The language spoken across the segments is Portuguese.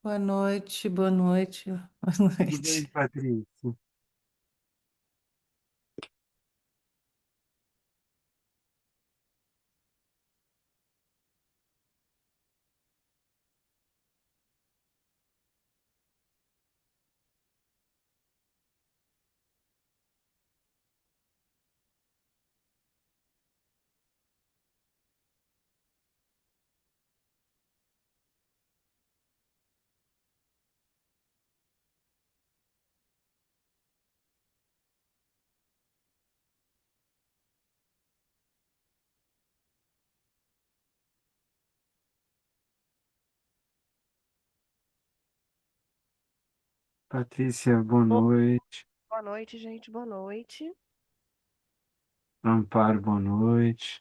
Boa noite, boa noite, boa Tudo bem, noite. Patrícia? Patrícia, boa Ô, noite. boa noite, gente. Boa noite. Amparo, boa noite.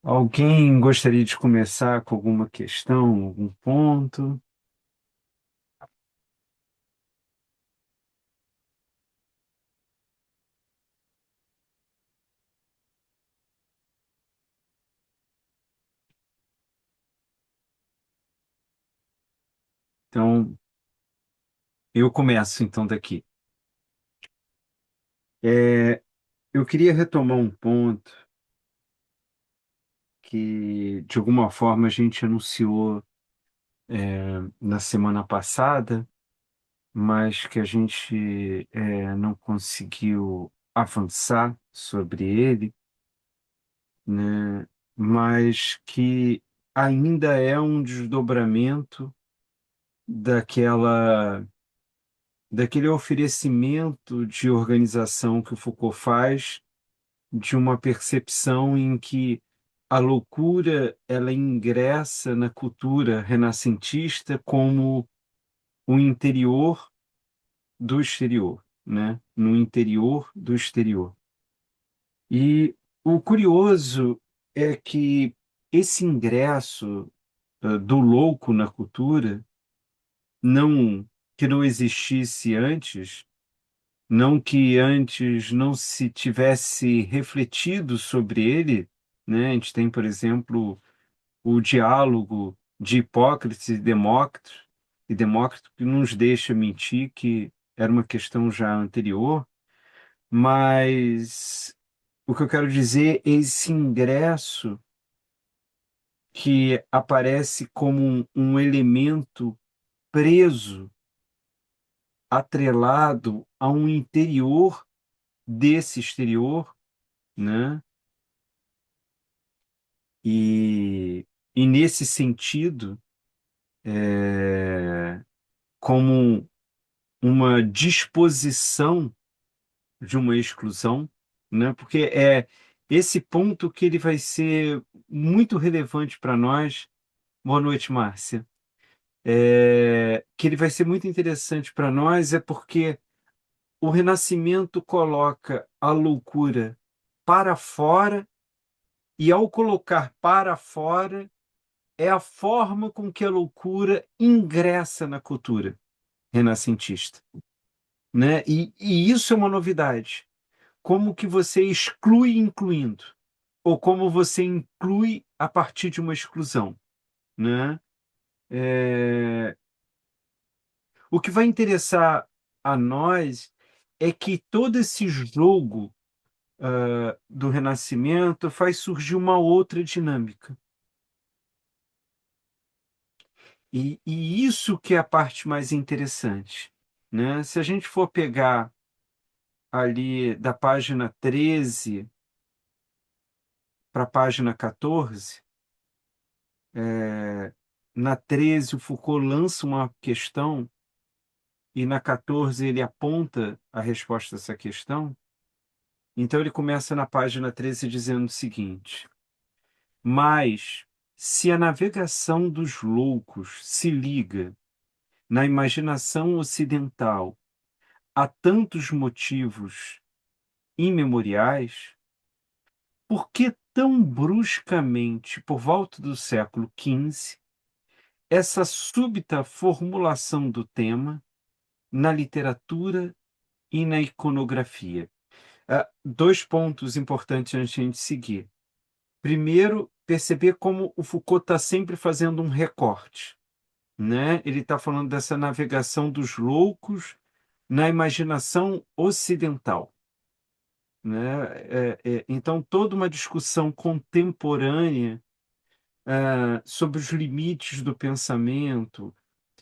Alguém gostaria de começar com alguma questão, algum ponto? Então, eu começo então daqui. Eu queria retomar um ponto que, de alguma forma, a gente anunciou na semana passada, mas que a gente não conseguiu avançar sobre ele, né? Mas que ainda é um desdobramento daquela daquele oferecimento de organização que o Foucault faz, de uma percepção em que a loucura ela ingressa na cultura renascentista como o interior do exterior, né? No interior do exterior. E o curioso é que esse ingresso do louco na cultura, não que não existisse antes, não que antes não se tivesse refletido sobre ele, né? A gente tem, por exemplo, o diálogo de Hipócrates e Demócrito que nos deixa mentir que era uma questão já anterior, mas o que eu quero dizer é esse ingresso que aparece como um elemento preso, atrelado a um interior desse exterior, né? E, e nesse sentido, como uma disposição de uma exclusão, né? Porque é esse ponto que ele vai ser muito relevante para nós. Boa noite, Márcia. Que ele vai ser muito interessante para nós é porque o Renascimento coloca a loucura para fora, e ao colocar para fora, é a forma com que a loucura ingressa na cultura renascentista, né? E isso é uma novidade. Como que você exclui incluindo, ou como você inclui a partir de uma exclusão, né? É, O que vai interessar a nós é que todo esse jogo do Renascimento faz surgir uma outra dinâmica. E isso que é a parte mais interessante, né? Se a gente for pegar ali da página 13 para a página 14, na 13 o Foucault lança uma questão e na 14 ele aponta a resposta a essa questão. Então ele começa na página 13 dizendo o seguinte: mas se a navegação dos loucos se liga na imaginação ocidental a tantos motivos imemoriais, por que tão bruscamente, por volta do século XV, essa súbita formulação do tema na literatura e na iconografia? Dois pontos importantes antes de a gente seguir. Primeiro, perceber como o Foucault está sempre fazendo um recorte, né? Ele está falando dessa navegação dos loucos na imaginação ocidental, né? Então, toda uma discussão contemporânea sobre os limites do pensamento,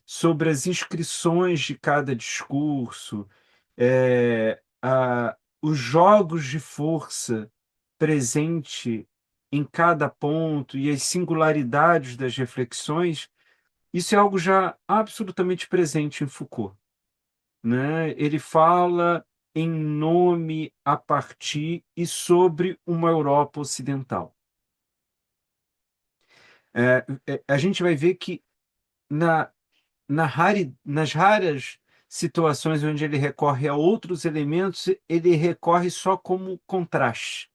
sobre as inscrições de cada discurso, os jogos de força presente em cada ponto e as singularidades das reflexões, isso é algo já absolutamente presente em Foucault, né? Ele fala em nome, a partir e sobre uma Europa ocidental. A gente vai ver que na, nas raras situações onde ele recorre a outros elementos, ele recorre só como contraste,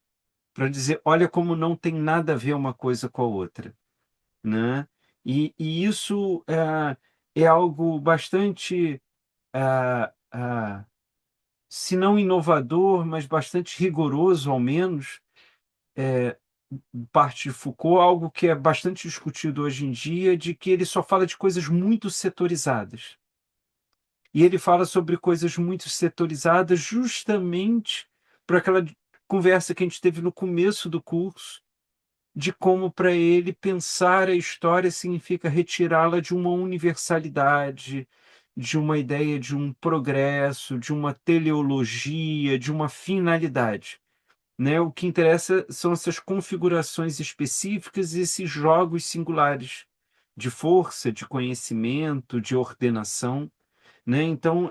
para dizer, olha como não tem nada a ver uma coisa com a outra, né? E isso é algo bastante, se não inovador, mas bastante rigoroso, ao menos, parte de Foucault, algo que é bastante discutido hoje em dia, de que ele só fala de coisas muito setorizadas. E ele fala sobre coisas muito setorizadas justamente por aquela conversa que a gente teve no começo do curso, de como para ele pensar a história significa retirá-la de uma universalidade, de uma ideia de um progresso, de uma teleologia, de uma finalidade, né? O que interessa são essas configurações específicas e esses jogos singulares de força, de conhecimento, de ordenação, né? Então,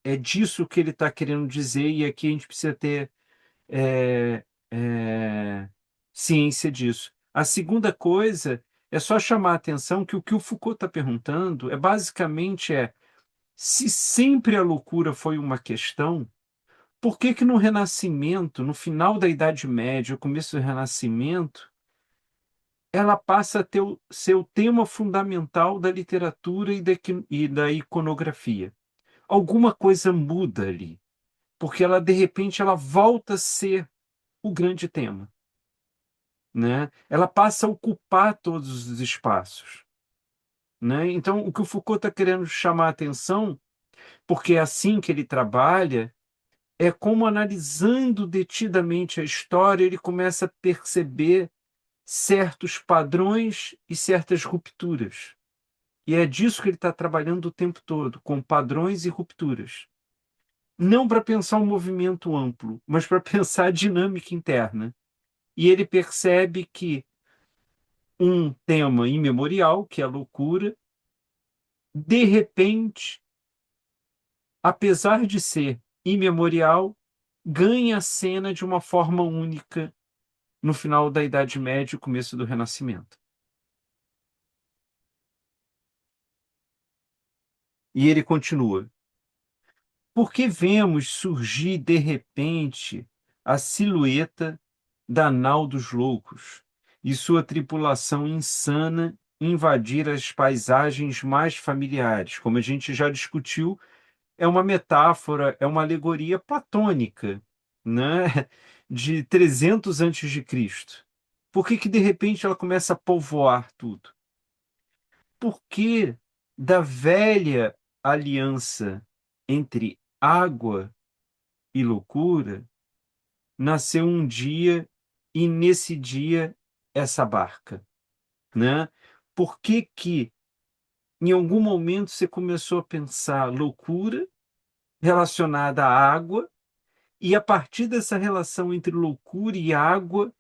é disso que ele está querendo dizer, e aqui a gente precisa ter é, é, ciência disso. A segunda coisa é só chamar a atenção que o Foucault está perguntando basicamente se sempre a loucura foi uma questão, por que que no Renascimento, no final da Idade Média, começo do Renascimento, ela passa a ter ser o tema fundamental da literatura e da iconografia? Alguma coisa muda ali, porque ela, de repente, ela volta a ser o grande tema, né? Ela passa a ocupar todos os espaços, né? Então, o que o Foucault está querendo chamar a atenção, porque é assim que ele trabalha, é como, analisando detidamente a história, ele começa a perceber certos padrões e certas rupturas. E é disso que ele está trabalhando o tempo todo, com padrões e rupturas. Não para pensar um movimento amplo, mas para pensar a dinâmica interna. E ele percebe que um tema imemorial, que é a loucura, de repente, apesar de ser imemorial, ganha a cena de uma forma única no final da Idade Média e começo do Renascimento. E ele continua: porque vemos surgir de repente a silhueta da nau dos loucos e sua tripulação insana invadir as paisagens mais familiares. Como a gente já discutiu, é uma metáfora, é uma alegoria platônica, né? De 300 antes de Cristo. Por que que de repente ela começa a povoar tudo? Porque da velha aliança entre água e loucura nasceu um dia, e nesse dia essa barca, né? Por que que em algum momento você começou a pensar loucura relacionada à água, e a partir dessa relação entre loucura e água,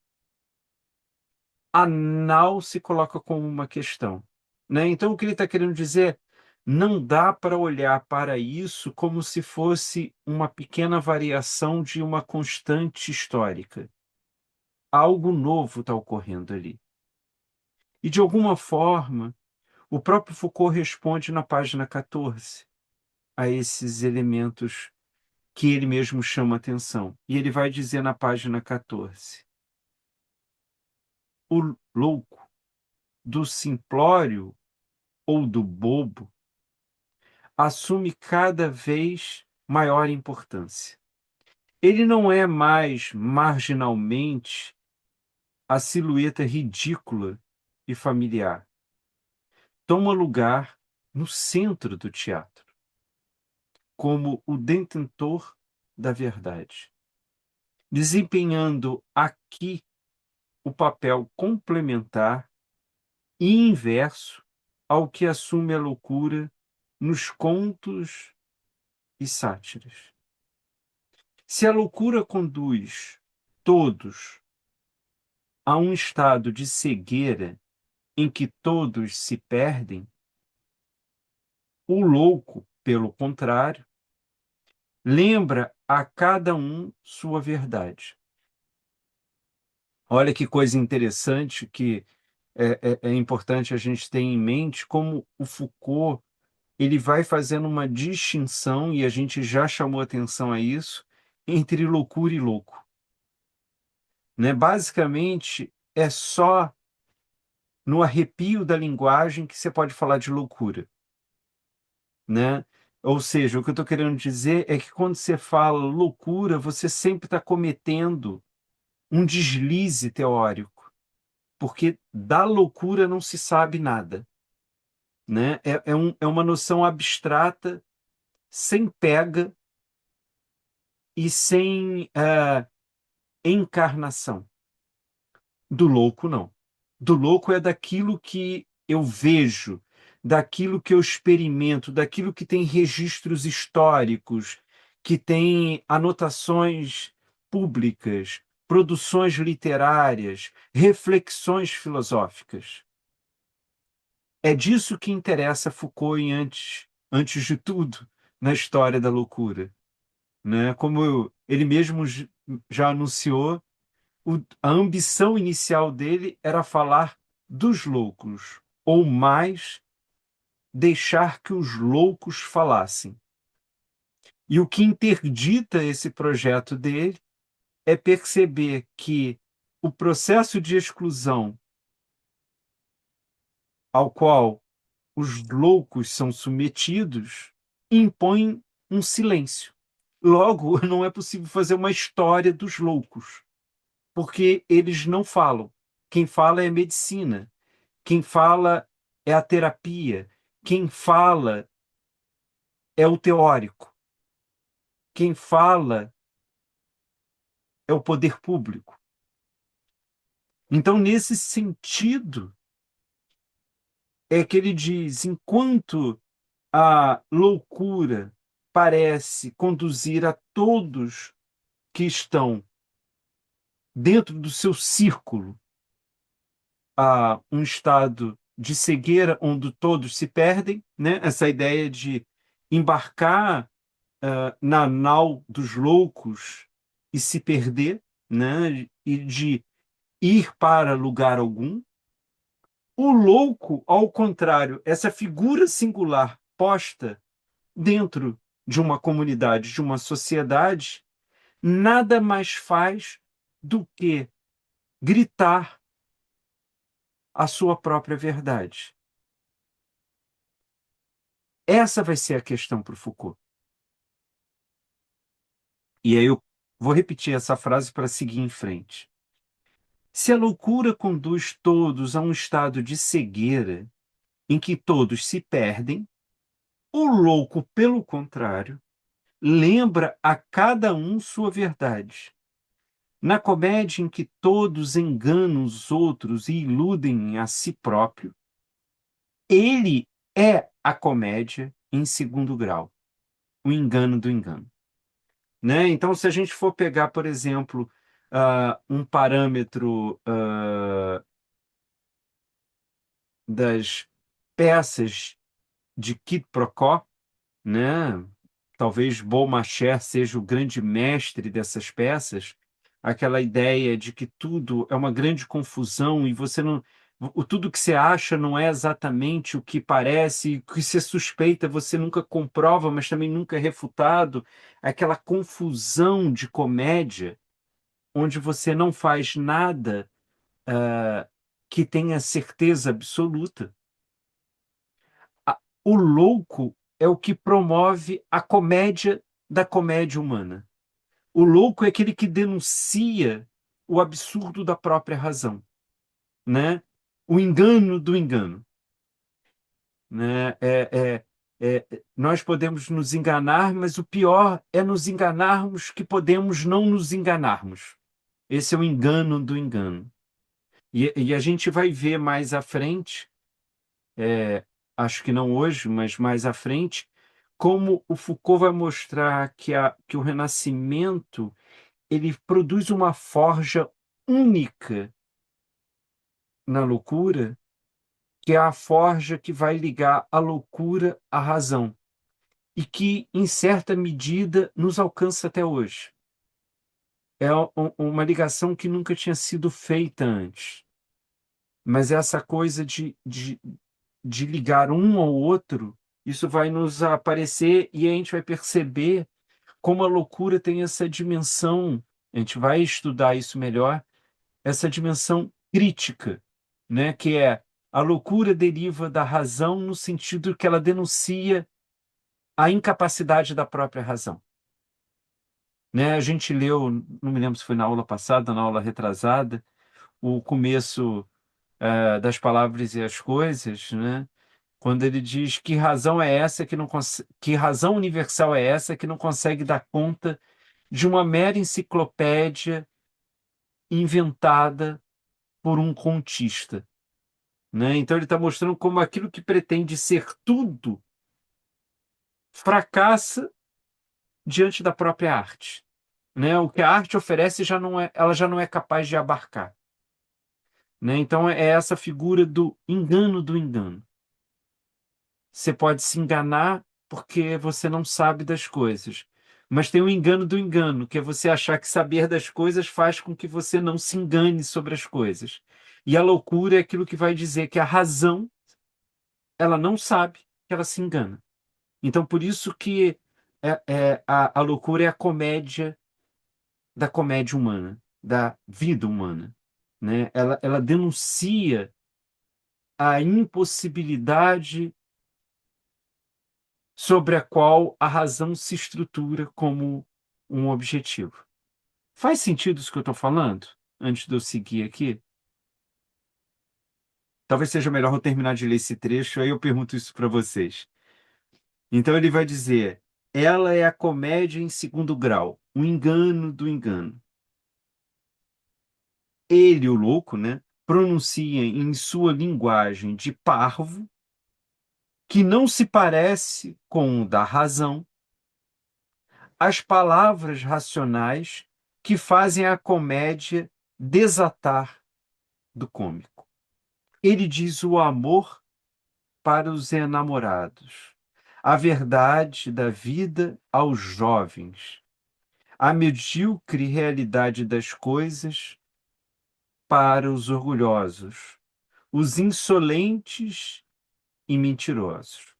a nau se coloca como uma questão, né? Então, o que ele está querendo dizer é, não dá para olhar para isso como se fosse uma pequena variação de uma constante histórica. Algo novo está ocorrendo ali. E, de alguma forma, o próprio Foucault responde na página 14 a esses elementos que ele mesmo chama atenção. E ele vai dizer na página 14: o louco, do simplório ou do bobo, assume cada vez maior importância. Ele não é mais marginalmente a silhueta ridícula e familiar. Toma lugar no centro do teatro, como o detentor da verdade, desempenhando aqui o papel complementar e inverso ao que assume a loucura nos contos e sátiras. Se a loucura conduz todos a um estado de cegueira em que todos se perdem, o louco, pelo contrário, lembra a cada um sua verdade. Olha que coisa interessante que é importante a gente ter em mente como o Foucault ele vai fazendo uma distinção, e a gente já chamou atenção a isso, entre loucura e louco. Né? Basicamente, é só no arrepio da linguagem que você pode falar de loucura. Né? Ou seja, o que eu estou querendo dizer é que quando você fala loucura, você sempre está cometendo um deslize teórico, porque da loucura não se sabe nada. Né? É uma noção abstrata, sem pega e sem encarnação. Do louco, não. Do louco é daquilo que eu vejo, daquilo que eu experimento, daquilo que tem registros históricos, que tem anotações públicas, produções literárias, reflexões filosóficas. É disso que interessa Foucault antes de tudo, na história da loucura. Né? Como ele mesmo já anunciou, a ambição inicial dele era falar dos loucos, ou mais, deixar que os loucos falassem. E o que interdita esse projeto dele é perceber que o processo de exclusão ao qual os loucos são submetidos impõe um silêncio. Logo, não é possível fazer uma história dos loucos, porque eles não falam. Quem fala é a medicina. Quem fala é a terapia. Quem fala é o teórico. Quem fala é o poder público. Então, nesse sentido, é que ele diz: enquanto a loucura parece conduzir a todos que estão dentro do seu círculo a um estado de cegueira onde todos se perdem, né? Essa ideia de embarcar na nau dos loucos e se perder, né? E de ir para lugar algum. O louco, ao contrário, essa figura singular posta dentro de uma comunidade, de uma sociedade, nada mais faz do que gritar a sua própria verdade. Essa vai ser a questão para o Foucault. E aí eu vou repetir essa frase para seguir em frente. Se a loucura conduz todos a um estado de cegueira, em que todos se perdem, o louco, pelo contrário, lembra a cada um sua verdade. Na comédia em que todos enganam os outros e iludem a si próprio, ele é a comédia em segundo grau, o engano do engano. Né? Então, se a gente for pegar, por exemplo, um parâmetro das peças de Kid Prokop, né? Talvez Beaumarchais seja o grande mestre dessas peças, aquela ideia de que tudo é uma grande confusão e você não, tudo que você acha não é exatamente o que parece, o que você suspeita você nunca comprova, mas também nunca é refutado, aquela confusão de comédia onde você não faz nada que tenha certeza absoluta. O louco é o que promove a comédia da comédia humana. O louco é aquele que denuncia o absurdo da própria razão, né? O engano do engano, né? Nós podemos nos enganar, mas o pior é nos enganarmos que podemos não nos enganarmos. Esse é o engano do engano. E a gente vai ver mais à frente, acho que não hoje, mas mais à frente, como o Foucault vai mostrar que o Renascimento ele produz uma forja única na loucura, que é a forja que vai ligar a loucura à razão e que, em certa medida, nos alcança até hoje. É uma ligação que nunca tinha sido feita antes. Mas essa coisa de ligar um ao outro, isso vai nos aparecer e a gente vai perceber como a loucura tem essa dimensão, a gente vai estudar isso melhor, essa dimensão crítica, né? Que é a loucura deriva da razão no sentido que ela denuncia a incapacidade da própria razão. Né? A gente leu, não me lembro se foi na aula passada, na aula retrasada, o começo das palavras e as coisas, né? Quando ele diz que razão é essa que não que razão universal é essa que não consegue dar conta de uma mera enciclopédia inventada por um contista, né? Então ele está mostrando como aquilo que pretende ser tudo fracassa diante da própria arte, né? O que a arte oferece ela já não é capaz de abarcar, né? Então é essa figura do engano do engano. Você pode se enganar porque você não sabe das coisas. Mas tem o engano do engano, que é você achar que saber das coisas faz com que você não se engane sobre as coisas. E a loucura é aquilo que vai dizer que a razão, ela não sabe que ela se engana. Então, por isso que a loucura é a comédia da comédia humana, da vida humana, né? Ela denuncia a impossibilidade sobre a qual a razão se estrutura como um objetivo. Faz sentido isso que eu estou falando? Antes de eu seguir aqui? Talvez seja melhor eu terminar de ler esse trecho, aí eu pergunto isso para vocês. Então ele vai dizer: ela é a comédia em segundo grau, o engano do engano. Ele, o louco, né, pronuncia em sua linguagem de parvo, que não se parece com o da razão, as palavras racionais que fazem a comédia desatar do cômico. Ele diz o amor para os enamorados, a verdade da vida aos jovens, a medíocre realidade das coisas para os orgulhosos, os insolentes e mentirosos.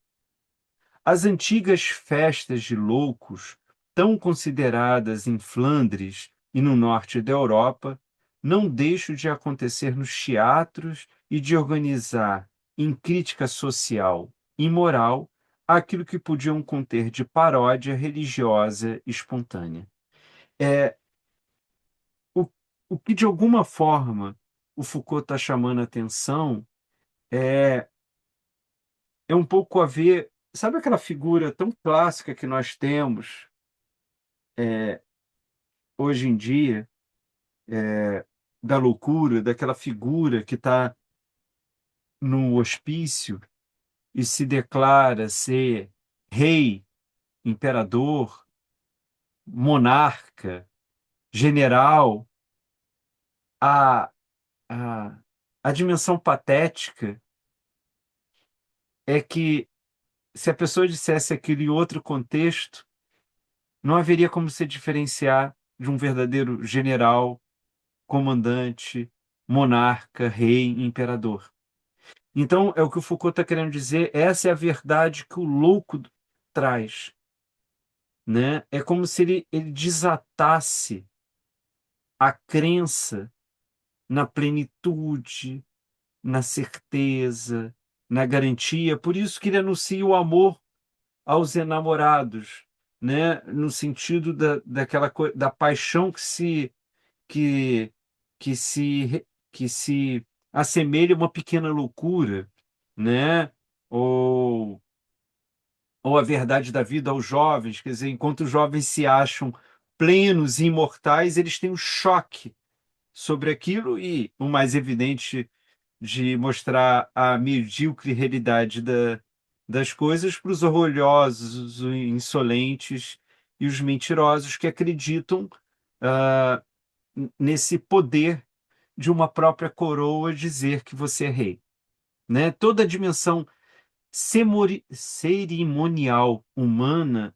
As antigas festas de loucos, tão consideradas em Flandres e no norte da Europa, não deixam de acontecer nos teatros e de organizar, em crítica social e moral, aquilo que podiam conter de paródia religiosa espontânea. É, o, o que, de alguma forma, o Foucault está chamando a atenção é, é um pouco a ver. Sabe aquela figura tão clássica que nós temos hoje em dia, da loucura, daquela figura que está no hospício e se declara ser rei, imperador, monarca, general, a, a, a dimensão patética é que se a pessoa dissesse aquilo em outro contexto, não haveria como se diferenciar de um verdadeiro general, comandante, monarca, rei, imperador. Então, é o que o Foucault está querendo dizer, essa é a verdade que o louco traz, né? É como se ele desatasse a crença na plenitude, na certeza, na garantia. Por isso que ele anuncia o amor aos enamorados, né? No sentido da paixão que que se assemelha a uma pequena loucura, né? Ou, ou a verdade da vida aos jovens, quer dizer, enquanto os jovens se acham plenos e imortais, eles têm um choque sobre aquilo e o mais evidente de mostrar a medíocre realidade das coisas para os orgulhosos, os insolentes e os mentirosos que acreditam ah, nesse poder de uma própria coroa dizer que você é rei, né? Toda a dimensão cerimonial humana,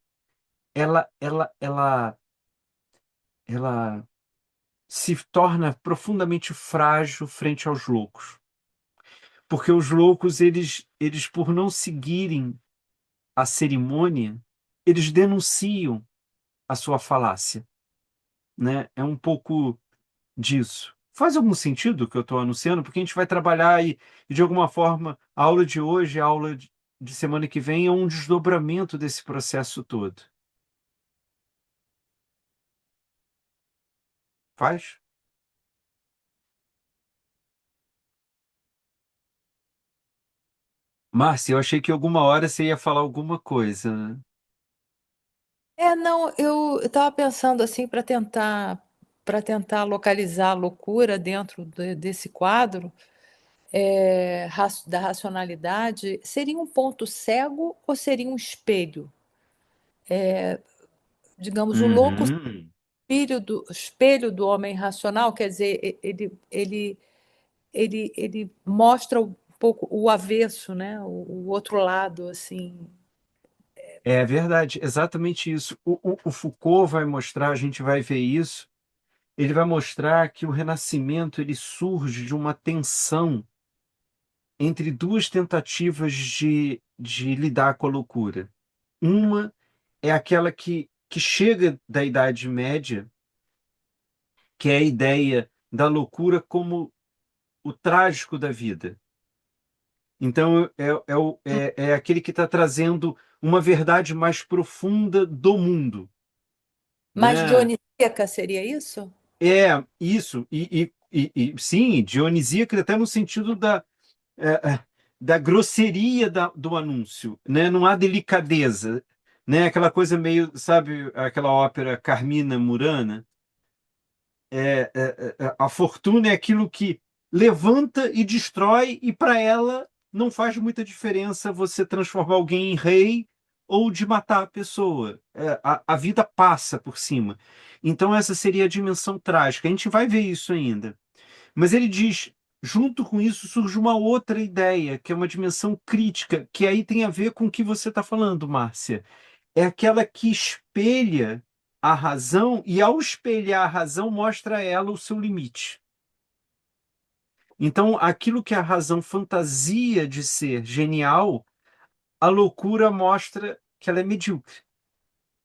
ela, ela, ela, ela se torna profundamente frágil frente aos loucos, porque os loucos, eles por não seguirem a cerimônia, eles denunciam a sua falácia, né? É um pouco disso. Faz algum sentido o que eu estou anunciando? Porque a gente vai trabalhar e, de alguma forma, a aula de hoje, a aula de semana que vem é um desdobramento desse processo todo. Faz? Márcia, eu achei que alguma hora você ia falar alguma coisa, né? Não, eu estava pensando assim para tentar localizar a loucura dentro desse quadro da racionalidade. Seria um ponto cego ou seria um espelho? Digamos, o louco Uhum. espelho do homem racional, quer dizer, ele mostra um pouco o avesso, né? O outro lado, assim. É verdade, exatamente isso. O Foucault vai mostrar, a gente vai ver isso, ele vai mostrar que o Renascimento ele surge de uma tensão entre duas tentativas de lidar com a loucura. Uma é aquela que chega da Idade Média, que é a ideia da loucura como o trágico da vida. Então, é aquele que está trazendo uma verdade mais profunda do mundo, Mais né? dionisíaca seria isso? É isso, sim, dionisíaca até no sentido da grosseria do anúncio, né? Não há delicadeza, né? Aquela coisa meio, sabe, aquela ópera Carmina Murana, a fortuna é aquilo que levanta e destrói, e para ela não faz muita diferença você transformar alguém em rei ou de matar a pessoa. A vida passa por cima. Então, essa seria a dimensão trágica. A gente vai ver isso ainda. Mas ele diz, junto com isso surge uma outra ideia, que é uma dimensão crítica, que aí tem a ver com o que você está falando, Márcia. É aquela que espelha a razão e, ao espelhar a razão, mostra a ela o seu limite. Então, aquilo que a razão fantasia de ser genial, a loucura mostra que ela é medíocre.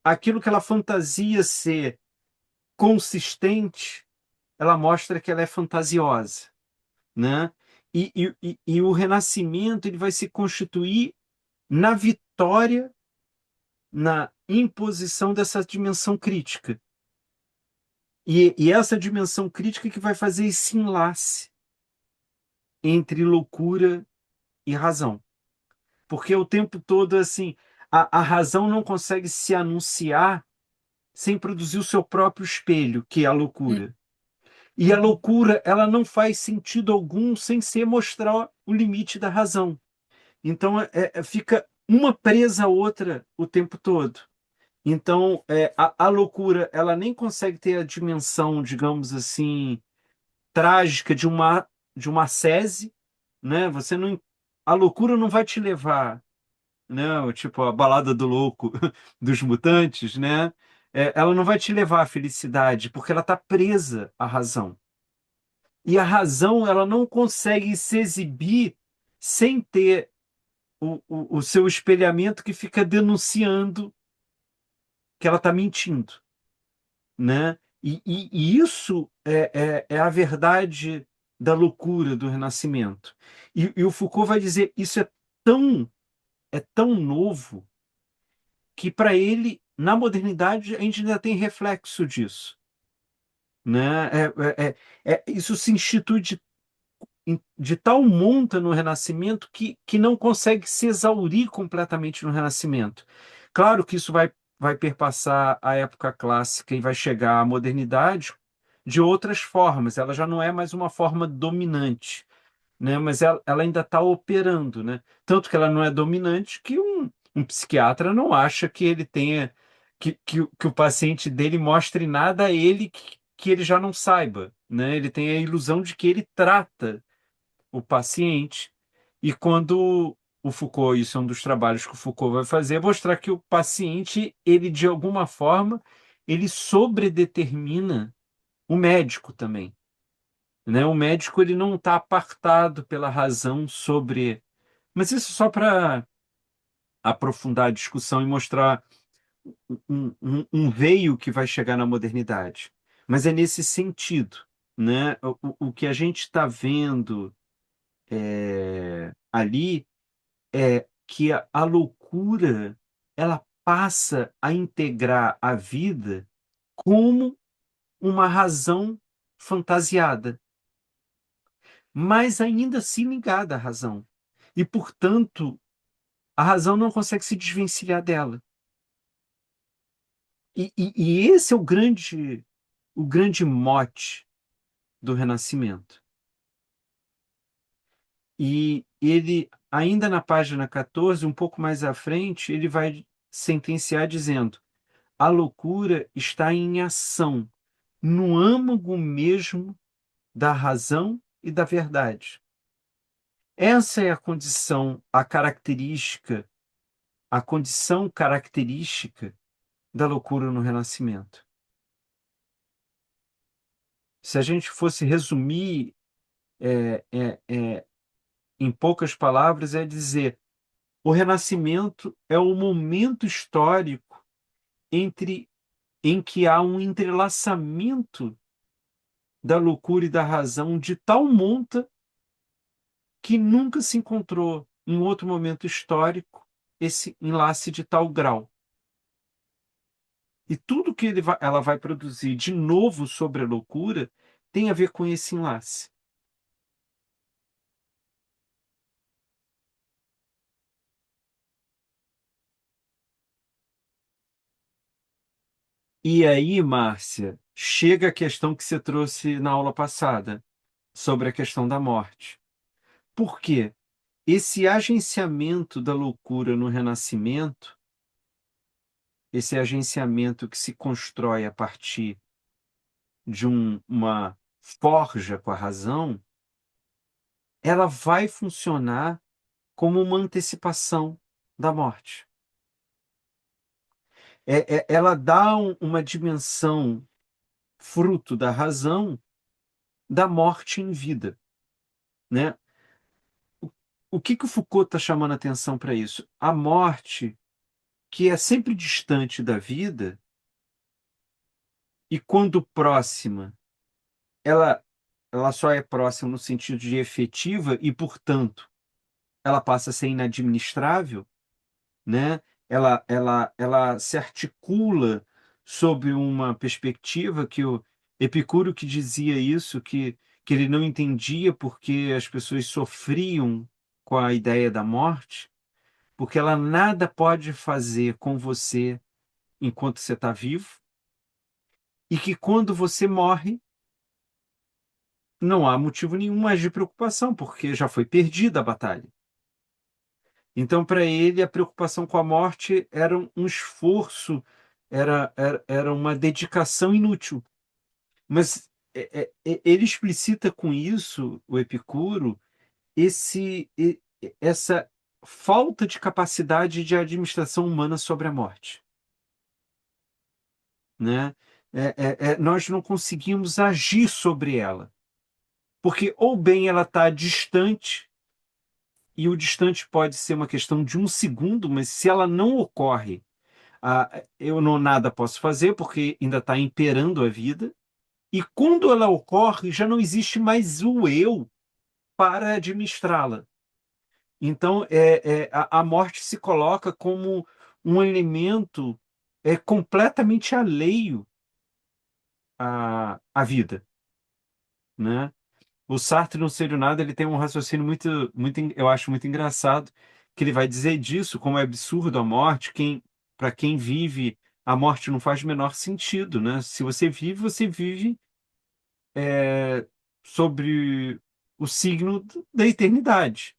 Aquilo que ela fantasia ser consistente, ela mostra que ela é fantasiosa, né? E o renascimento ele vai se constituir na vitória, na imposição dessa dimensão crítica. E essa dimensão crítica que vai fazer esse enlace entre loucura e razão. Porque o tempo todo, assim, a razão não consegue se anunciar sem produzir o seu próprio espelho, que é a loucura. E a loucura, ela não faz sentido algum sem ser mostrar o limite da razão. Então, fica uma presa a outra o tempo todo. Então, a loucura, ela nem consegue ter a dimensão, digamos assim, trágica de uma ascese, né? Você não, a loucura não vai te levar, né? Tipo a balada do louco dos mutantes, né? Ela não vai te levar à felicidade, porque ela está presa à razão. E a razão, ela não consegue se exibir sem ter o seu espelhamento que fica denunciando que ela está mentindo, né? E isso é a verdade da loucura do Renascimento. E o Foucault vai dizer isso é tão novo que para ele, na modernidade, a gente ainda tem reflexo disso. né? Isso se institui de tal monta no Renascimento que não consegue se exaurir completamente no Renascimento. Claro que isso vai perpassar a época clássica e vai chegar à modernidade de outras formas. Ela já não é mais uma forma dominante, né? Mas ela ainda está operando, né? Tanto que ela não é dominante que um psiquiatra não acha que ele tenha que o paciente dele mostre nada a ele que ele já não saiba, né? Ele tem a ilusão de que ele trata o paciente. E quando o Foucault, isso é um dos trabalhos que o Foucault vai fazer, é mostrar que o paciente, ele de alguma forma, ele sobredetermina o médico também, né? O médico ele não está apartado pela razão sobre. Mas isso só para aprofundar a discussão e mostrar um veio que vai chegar na modernidade. Mas é nesse sentido, né? O que a gente está vendo ali é que a loucura ela passa a integrar a vida como uma razão fantasiada, mas ainda assim ligada à razão. E, portanto, a razão não consegue se desvencilhar dela. E esse é o grande mote do Renascimento. E ele, ainda na página 14, um pouco mais à frente, ele vai sentenciar dizendo: a loucura está em ação, no âmago mesmo da razão e da verdade. Essa é a condição, a condição característica da loucura no Renascimento. Se a gente fosse resumir em poucas palavras, é dizer: o Renascimento é o momento histórico em que há um entrelaçamento da loucura e da razão de tal monta que nunca se encontrou em outro momento histórico esse enlace de tal grau. E tudo que ela vai produzir de novo sobre a loucura tem a ver com esse enlace. E aí, Márcia, chega a questão que você trouxe na aula passada, sobre a questão da morte. Por quê? Esse agenciamento da loucura no Renascimento, esse agenciamento que se constrói a partir de uma forja com a razão, ela vai funcionar como uma antecipação da morte. Ela dá uma dimensão fruto da razão da morte em vida, né? O que o Foucault está chamando a atenção para isso? A morte, que é sempre distante da vida, e quando próxima, ela, ela só é próxima no sentido de efetiva e, portanto, ela passa a ser inadministrável, né? Ela se articula sob uma perspectiva que o Epicuro que dizia isso, que ele não entendia porque as pessoas sofriam com a ideia da morte, porque ela nada pode fazer com você enquanto você está vivo, e que quando você morre, não há motivo nenhum mais de preocupação, porque já foi perdida a batalha. Então, para ele, a preocupação com a morte era um esforço, era uma dedicação inútil. Mas ele explicita com isso, o Epicuro, essa falta de capacidade de administração humana sobre a morte, né? Nós não conseguimos agir sobre ela, porque ou bem ela está distante, e o distante pode ser uma questão de um segundo, mas se ela não ocorre, eu não nada posso fazer porque ainda está imperando a vida. E quando ela ocorre, já não existe mais o eu para administrá-la. Então, a morte se coloca como um elemento completamente alheio a vida, né? O Sartre, no Ser do Nada, ele tem um raciocínio eu acho muito engraçado, que ele vai dizer disso, como é absurdo a morte, para quem vive, a morte não faz o menor sentido, né? Se você vive sobre o signo da eternidade,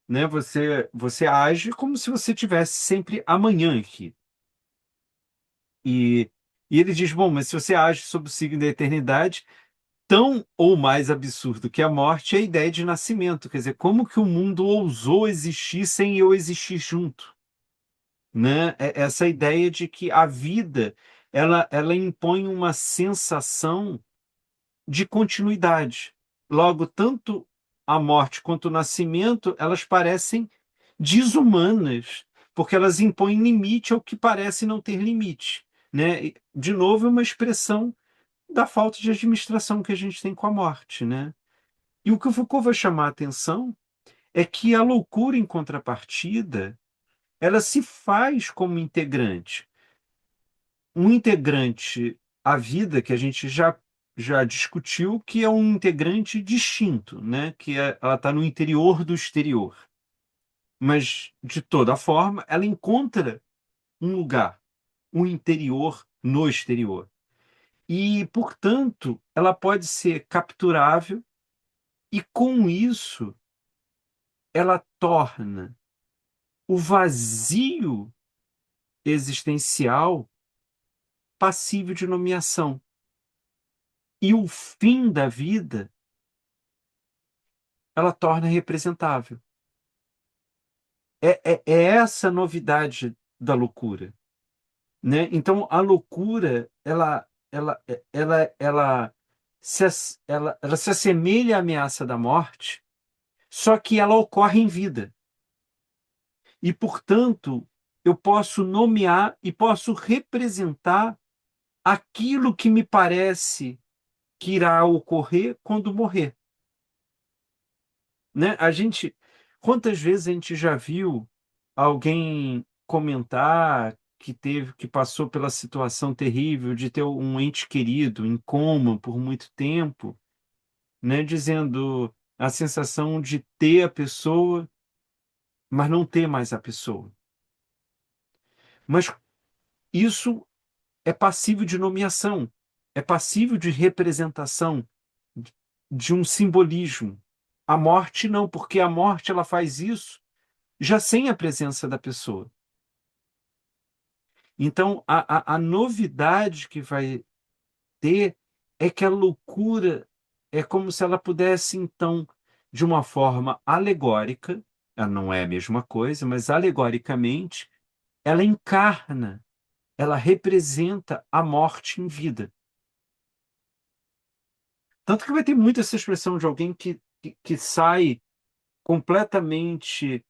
né? Você age como se você tivesse sempre amanhã aqui. E, e ele diz, bom, mas se você age sob o signo da eternidade, tão ou mais absurdo que a morte é a ideia de nascimento. Quer dizer, como que o mundo ousou existir sem eu existir junto? Né? Essa ideia de que a vida ela impõe uma sensação de continuidade. Logo, tanto a morte quanto o nascimento, elas parecem desumanas, porque elas impõem limite ao que parece não ter limite. Né? De novo, é uma expressão da falta de administração que a gente tem com a morte, né? E o que o Foucault vai chamar a atenção é que a loucura, em contrapartida, ela se faz como integrante. Um integrante à vida que a gente já discutiu, que é um integrante distinto, né? Ela está no interior do exterior. Mas, de toda forma, ela encontra um lugar, um interior no exterior. E, portanto, ela pode ser capturável. E com isso, ela torna o vazio existencial passível de nomeação. E o fim da vida, ela torna representável. É essa a novidade da loucura, né? Então, a loucura, ela se assemelha à ameaça da morte, só que ela ocorre em vida. E, portanto, eu posso nomear e posso representar aquilo que me parece que irá ocorrer quando morrer, né? Quantas vezes a gente já viu alguém comentar que passou pela situação terrível de ter um ente querido em coma por muito tempo, né? Dizendo a sensação de ter a pessoa, mas não ter mais a pessoa. Mas isso é passível de nomeação, é passível de representação, de um simbolismo. A morte não, porque a morte ela faz isso já sem a presença da pessoa. Então, a novidade que vai ter é que a loucura é como se ela pudesse, então, de uma forma alegórica, ela não é a mesma coisa, mas alegoricamente, ela encarna, ela representa a morte em vida. Tanto que vai ter muito essa expressão de alguém que sai completamente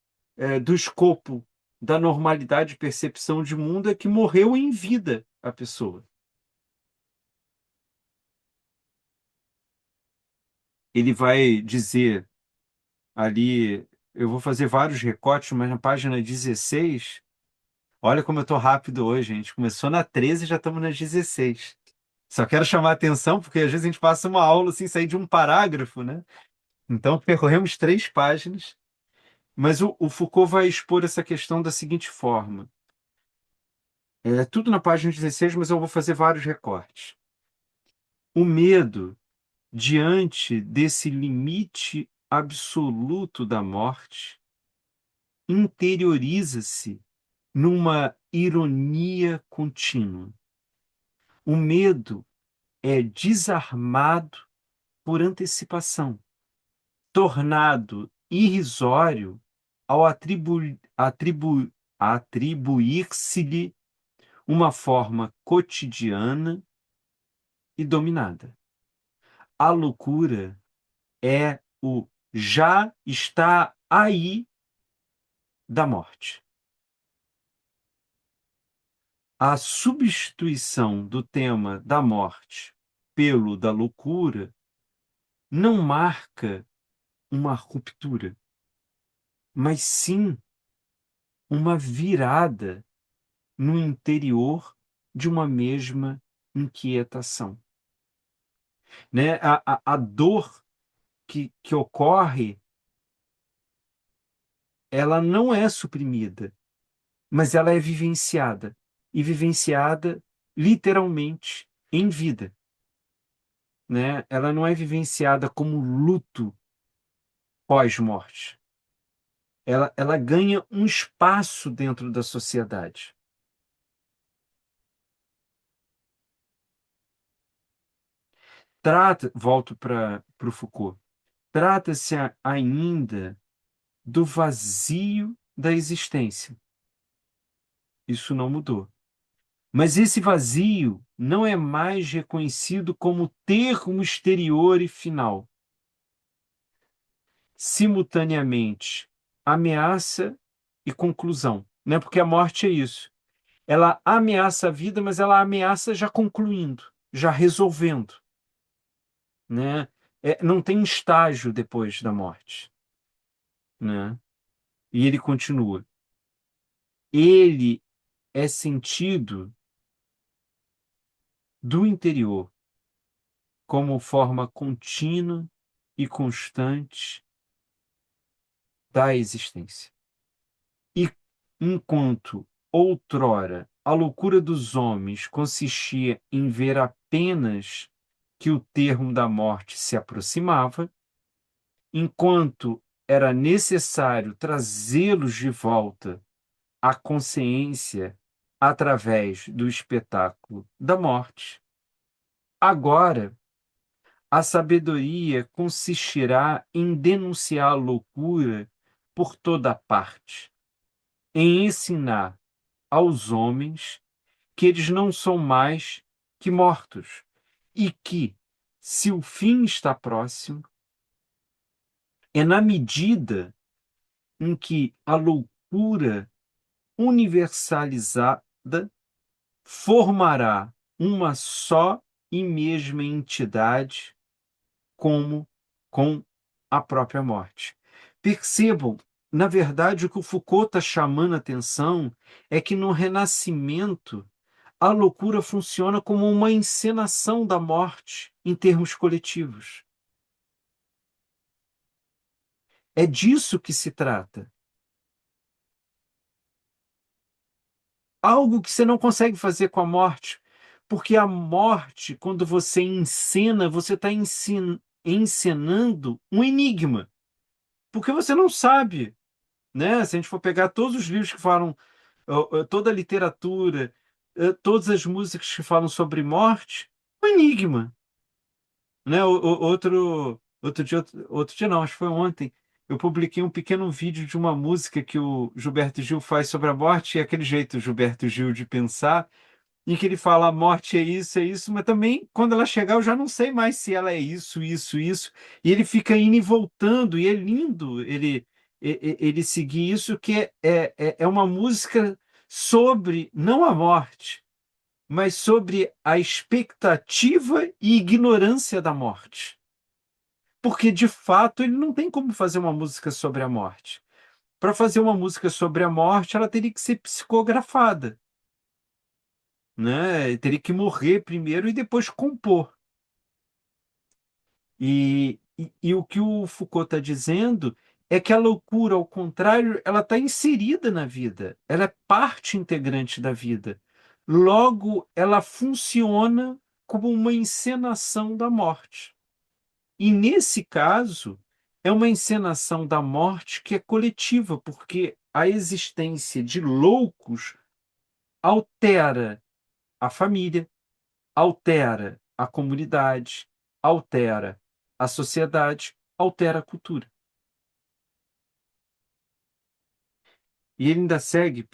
do escopo da normalidade de percepção de mundo, é que morreu em vida a pessoa. Ele vai dizer ali, eu vou fazer vários recortes, mas na página 16, olha como eu estou rápido hoje, a gente começou na 13 e já estamos na 16. Só quero chamar a atenção, porque às vezes a gente passa uma aula sem sair de um parágrafo, né? Então percorremos 3 páginas. Mas o Foucault vai expor essa questão da seguinte forma. É tudo na página 16, mas eu vou fazer vários recortes. O medo diante desse limite absoluto da morte interioriza-se numa ironia contínua. O medo é desarmado por antecipação, tornado irrisório ao atribuir-se-lhe uma forma cotidiana e dominada. A loucura é o já está aí da morte. A substituição do tema da morte pelo da loucura não marca uma ruptura, mas sim uma virada no interior de uma mesma inquietação. né? A dor que ocorre, ela não é suprimida, mas ela é vivenciada, e vivenciada literalmente em vida, né? Ela não é vivenciada como luto pós-morte. Ela ganha um espaço dentro da sociedade. Volto para o Foucault, trata-se ainda do vazio da existência. Isso não mudou. Mas esse vazio não é mais reconhecido como termo exterior e final. Simultaneamente, ameaça e conclusão, né? Porque a morte é isso. Ela ameaça a vida, mas ela ameaça já concluindo, já resolvendo, né? Não tem estágio depois da morte, né? E ele continua. Ele é sentido do interior como forma contínua e constante da existência. E enquanto outrora a loucura dos homens consistia em ver apenas que o termo da morte se aproximava, enquanto era necessário trazê-los de volta à consciência através do espetáculo da morte, agora a sabedoria consistirá em denunciar a loucura por toda parte, em ensinar aos homens que eles não são mais que mortos e que, se o fim está próximo, é na medida em que a loucura universalizada formará uma só e mesma entidade como com a própria morte. Percebam, na verdade, o que o Foucault está chamando a atenção é que no Renascimento a loucura funciona como uma encenação da morte em termos coletivos. É disso que se trata. Algo que você não consegue fazer com a morte, porque a morte, quando você encena, você está encenando um enigma, porque você não sabe, né? Se a gente for pegar todos os livros que falam, toda a literatura, todas as músicas que falam sobre morte, um enigma, né? Outro dia não, acho que foi ontem, eu publiquei um pequeno vídeo de uma música que o Gilberto Gil faz sobre a morte, e é aquele jeito Gilberto Gil de pensar, em que ele fala a morte é isso, mas também quando ela chegar eu já não sei mais se ela é isso, e ele fica indo e voltando, e é lindo ele seguir isso, que é uma música sobre, não a morte, mas sobre a expectativa e ignorância da morte. Porque, de fato, ele não tem como fazer uma música sobre a morte. Para fazer uma música sobre a morte, ela teria que ser psicografada, né? Teria que morrer primeiro e depois compor. E o que o Foucault está dizendo é que a loucura, ao contrário, ela está inserida na vida, ela é parte integrante da vida. Logo, ela funciona como uma encenação da morte. E nesse caso, é uma encenação da morte que é coletiva, porque a existência de loucos altera a família, altera a comunidade, altera a sociedade, altera a cultura. E ele ainda segue,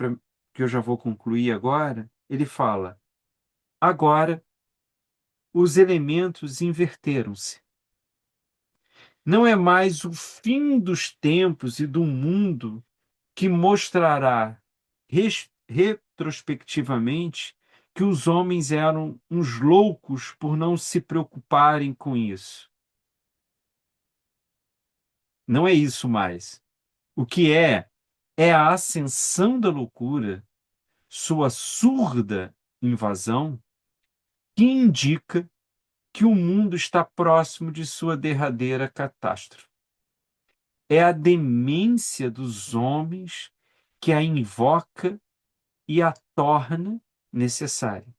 que eu já vou concluir agora, ele fala: agora os elementos inverteram-se. Não é mais o fim dos tempos e do mundo que mostrará retrospectivamente que os homens eram uns loucos por não se preocuparem com isso. Não é isso mais. O que é a ascensão da loucura, sua surda invasão, que indica que o mundo está próximo de sua derradeira catástrofe. É a demência dos homens que a invoca e a torna necessária.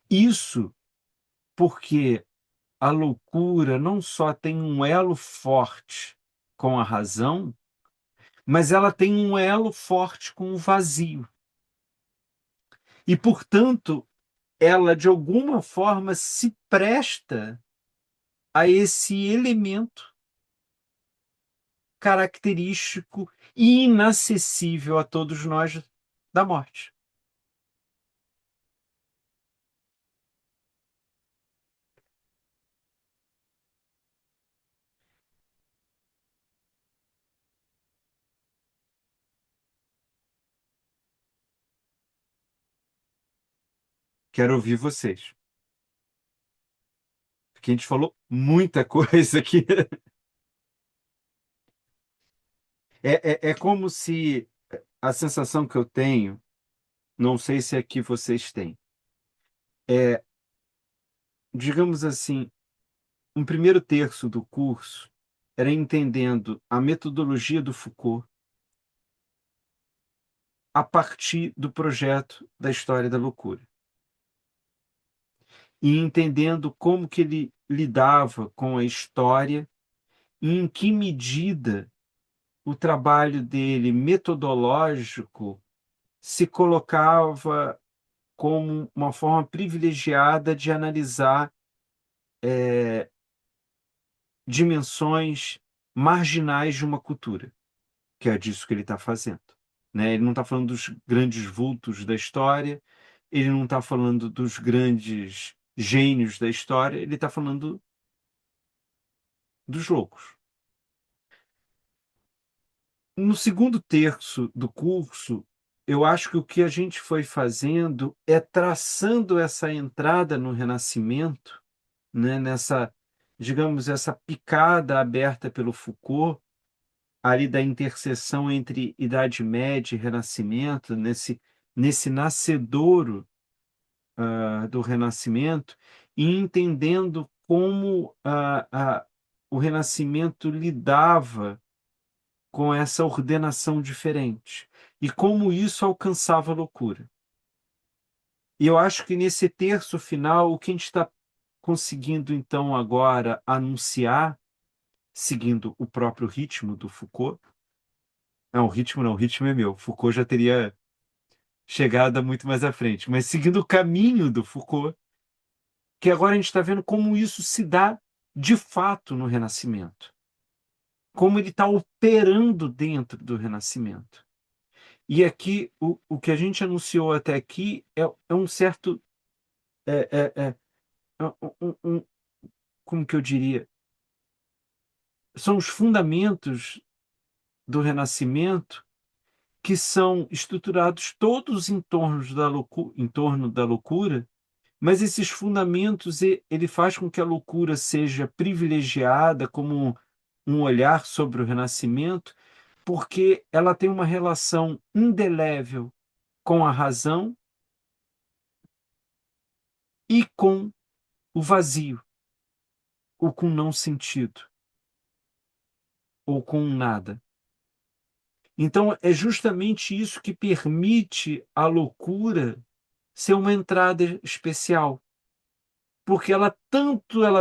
Isso porque a loucura não só tem um elo forte com a razão, mas ela tem um elo forte com o vazio. E, portanto, ela, de alguma forma, se presta a esse elemento característico e inacessível a todos nós da morte. Quero ouvir vocês, porque a gente falou muita coisa aqui. É como se a sensação que eu tenho, não sei se é que vocês têm, é, digamos assim, um primeiro terço do curso era entendendo a metodologia do Foucault a partir do projeto da história da loucura. E entendendo como que ele lidava com a história e em que medida o trabalho dele metodológico se colocava como uma forma privilegiada de analisar dimensões marginais de uma cultura, que é disso que ele está fazendo. Né? Ele não está falando dos grandes vultos da história, ele não está falando dos grandes gênios da história, ele está falando dos loucos. No segundo terço do curso, eu acho que o que a gente foi fazendo é traçando essa entrada no Renascimento, né, nessa, digamos, essa picada aberta pelo Foucault, ali da interseção entre Idade Média e Renascimento, nesse nascedouro do Renascimento, e entendendo como o Renascimento lidava com essa ordenação diferente e como isso alcançava a loucura. E eu acho que nesse terço final, o que a gente está conseguindo então agora anunciar, seguindo o próprio ritmo do Foucault, não, o ritmo é meu. Foucault já teria chegado muito mais à frente, mas seguindo o caminho do Foucault, que agora a gente está vendo como isso se dá de fato no Renascimento, como ele está operando dentro do Renascimento. E aqui, o que a gente anunciou até aqui é um certo. É, é, é, como que eu diria? São os fundamentos do Renascimento que são estruturados todos em torno da loucura, mas esses fundamentos ele faz com que a loucura seja privilegiada como um olhar sobre o Renascimento, porque ela tem uma relação indelével com a razão e com o vazio, ou com não sentido, ou com nada. Então, é justamente isso que permite a loucura ser uma entrada especial, porque ela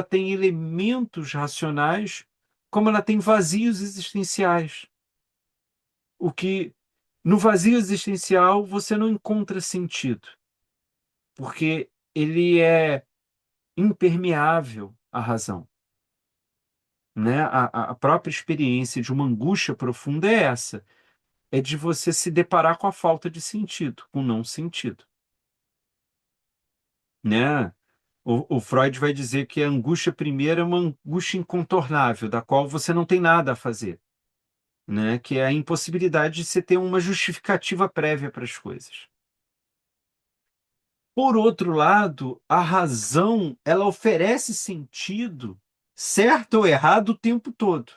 tem elementos racionais, como ela tem vazios existenciais. O que no vazio existencial você não encontra sentido, porque ele é impermeável à razão. Né? A própria experiência de uma angústia profunda é essa, é de você se deparar com a falta de sentido, com o não sentido. Né? O Freud vai dizer que a angústia primeira é uma angústia incontornável, da qual você não tem nada a fazer, né? Que é a impossibilidade de você ter uma justificativa prévia para as coisas. Por outro lado, a razão, ela oferece sentido, certo ou errado, o tempo todo.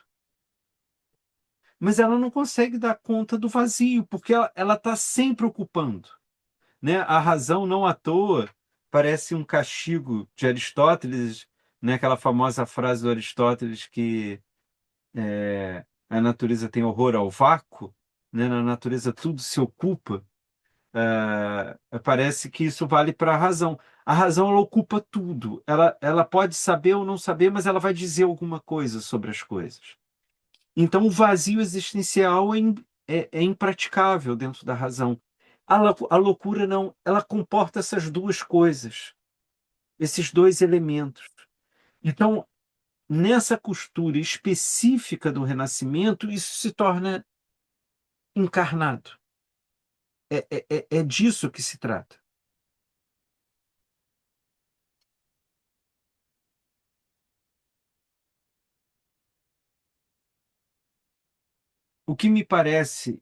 Mas ela não consegue dar conta do vazio, porque ela está sempre ocupando. né? A razão não à toa parece um castigo de Aristóteles, né? Aquela famosa frase do Aristóteles que a natureza tem horror ao vácuo, né? Na natureza tudo se ocupa. Parece que isso vale para a razão. A razão ela ocupa tudo. Ela pode saber ou não saber, mas ela vai dizer alguma coisa sobre as coisas. Então, o vazio existencial é impraticável dentro da razão. A loucura não, ela comporta essas duas coisas, esses dois elementos. Então, nessa costura específica do Renascimento, isso se torna encarnado. É disso que se trata. O que me parece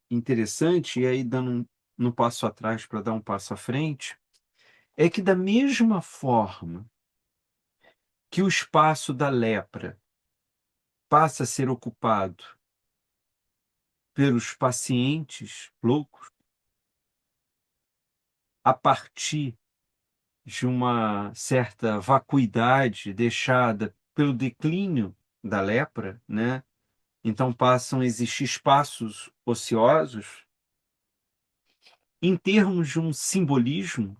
interessante, e aí dando um passo atrás para dar um passo à frente, é que da mesma forma que o espaço da lepra passa a ser ocupado pelos pacientes loucos, a partir de uma certa vacuidade deixada pelo declínio da lepra, né? Então passam a existir espaços ociosos em termos de um simbolismo,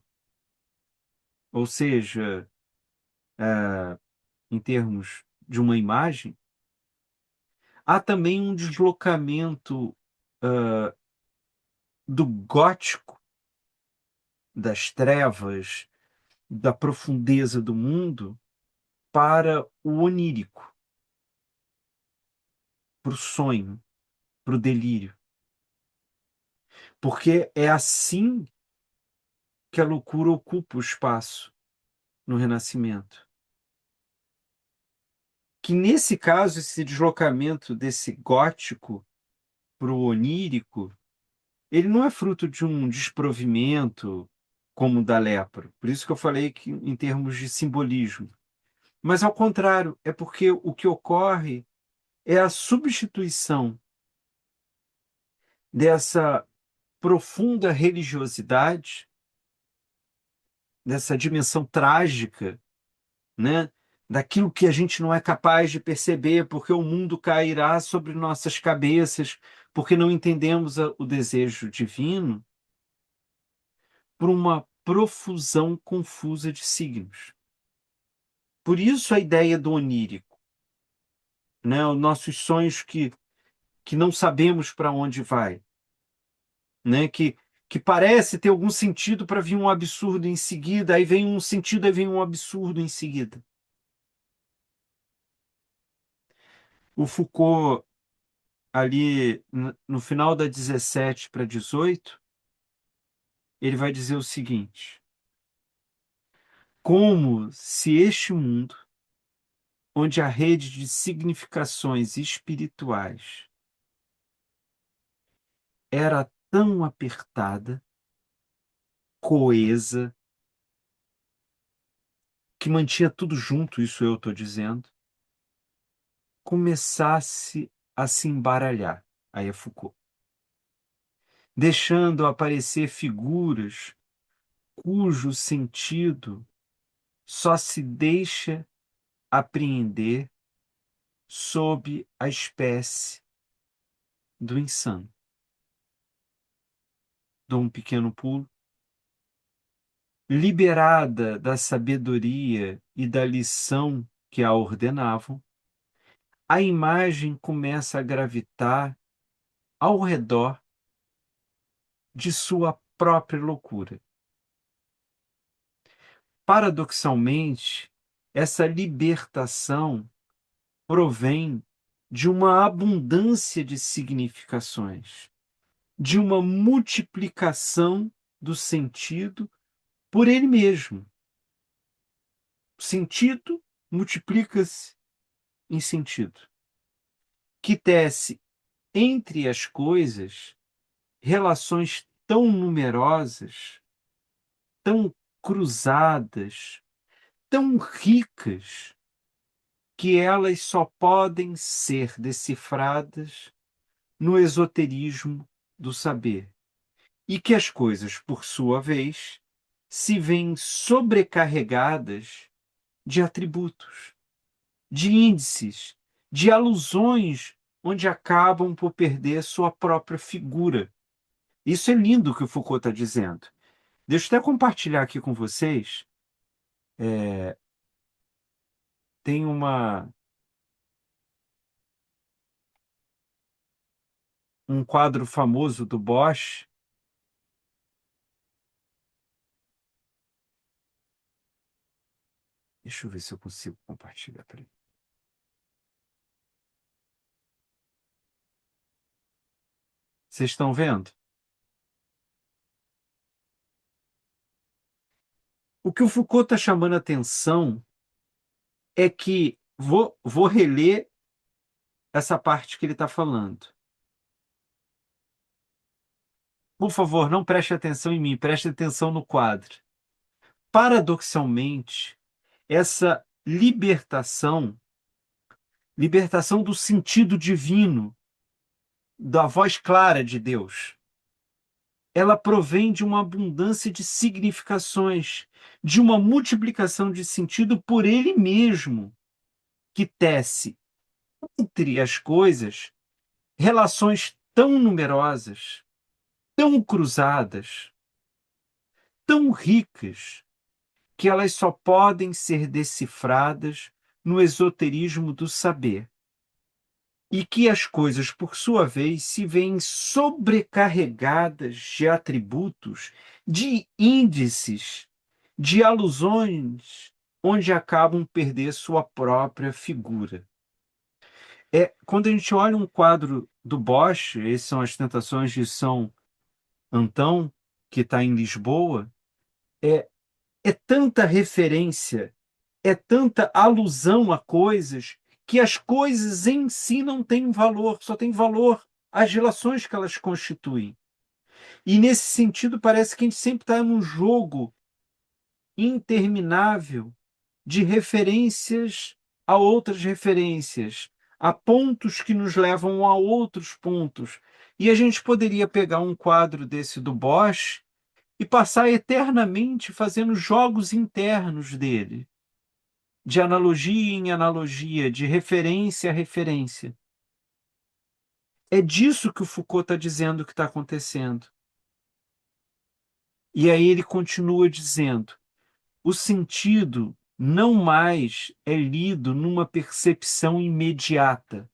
ou seja, em termos de uma imagem, há também um deslocamento do gótico, das trevas, da profundeza do mundo, para o onírico, para o sonho, para o delírio. Porque é assim que a loucura ocupa o espaço no Renascimento. Que nesse caso, esse deslocamento desse gótico para o onírico, ele não é fruto de um desprovimento como o da lepra. Por isso que eu falei que em termos de simbolismo. Mas ao contrário, é porque o que ocorre é a substituição dessa profunda religiosidade, dessa dimensão trágica, né? Daquilo que a gente não é capaz de perceber, porque o mundo cairá sobre nossas cabeças, porque não entendemos o desejo divino, por uma profusão confusa de signos. Por isso a ideia do onírico, né? Os nossos sonhos que não sabemos para onde vai, né? Que parece ter algum sentido para vir um absurdo em seguida, aí vem um sentido, aí vem um absurdo em seguida. O Foucault, ali no final da 17 para 18, ele vai dizer o seguinte: como se este mundo, onde a rede de significações espirituais era tão apertada, coesa, que mantinha tudo junto, isso eu estou dizendo, começasse a se embaralhar. Aí é Foucault. Deixando aparecer figuras cujo sentido só se deixa apreender sob a espécie do insano. Dou um pequeno pulo. Liberada da sabedoria e da lição que a ordenavam, a imagem começa a gravitar ao redor de sua própria loucura. Paradoxalmente, essa libertação provém de uma abundância de significações, de uma multiplicação do sentido por ele mesmo. O sentido multiplica-se em sentido, que tece entre as coisas relações tão numerosas, tão cruzadas, tão ricas, que elas só podem ser decifradas no esoterismo do saber. e que as coisas, por sua vez, se veem sobrecarregadas de atributos, de índices, de alusões, onde acabam por perder sua própria figura. Isso é lindo o que o Foucault está dizendo. Deixa eu até compartilhar aqui com vocês. Tem um quadro famoso do Bosch. Deixa eu ver se eu consigo compartilhar. Peraí. Vocês estão vendo? O que o Foucault está chamando a atenção é que, vou reler essa parte que ele está falando. Por favor, não preste atenção em mim, preste atenção no quadro. Paradoxalmente, essa libertação do sentido divino, da voz clara de Deus, ela provém de uma abundância de significações, de uma multiplicação de sentido por ele mesmo, que tece entre as coisas relações tão numerosas, tão cruzadas, tão ricas, que elas só podem ser decifradas no esoterismo do saber. E que as coisas, por sua vez, se veem sobrecarregadas de atributos, de índices, de alusões, onde acabam perder sua própria figura. Quando a gente olha um quadro do Bosch, essas são as Tentações de São Antão, que está em Lisboa, é tanta referência, é tanta alusão a coisas, que as coisas em si não têm valor, só tem valor as relações que elas constituem. E nesse sentido, parece que a gente sempre está num jogo interminável de referências a outras referências, a pontos que nos levam a outros pontos. E a gente poderia pegar um quadro desse do Bosch e passar eternamente fazendo jogos internos dele, de analogia em analogia, de referência a referência. É disso que o Foucault está dizendo que está acontecendo. E aí ele continua dizendo: o sentido não mais é lido numa percepção imediata.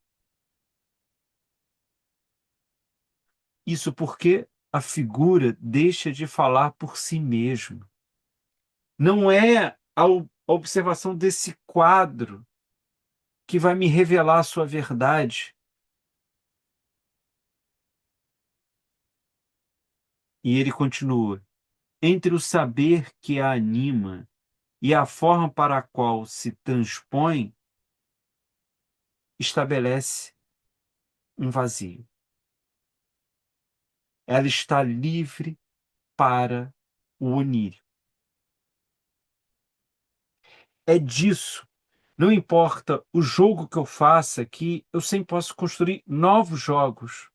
Isso porque a figura deixa de falar por si mesmo. Não é a observação desse quadro que vai me revelar a sua verdade. E ele continua: entre o saber que a anima e a forma para a qual se transpõe, estabelece um vazio. Ela está livre para o onírico. É disso. Não importa o jogo que eu faça aqui, eu sempre posso construir novos jogos.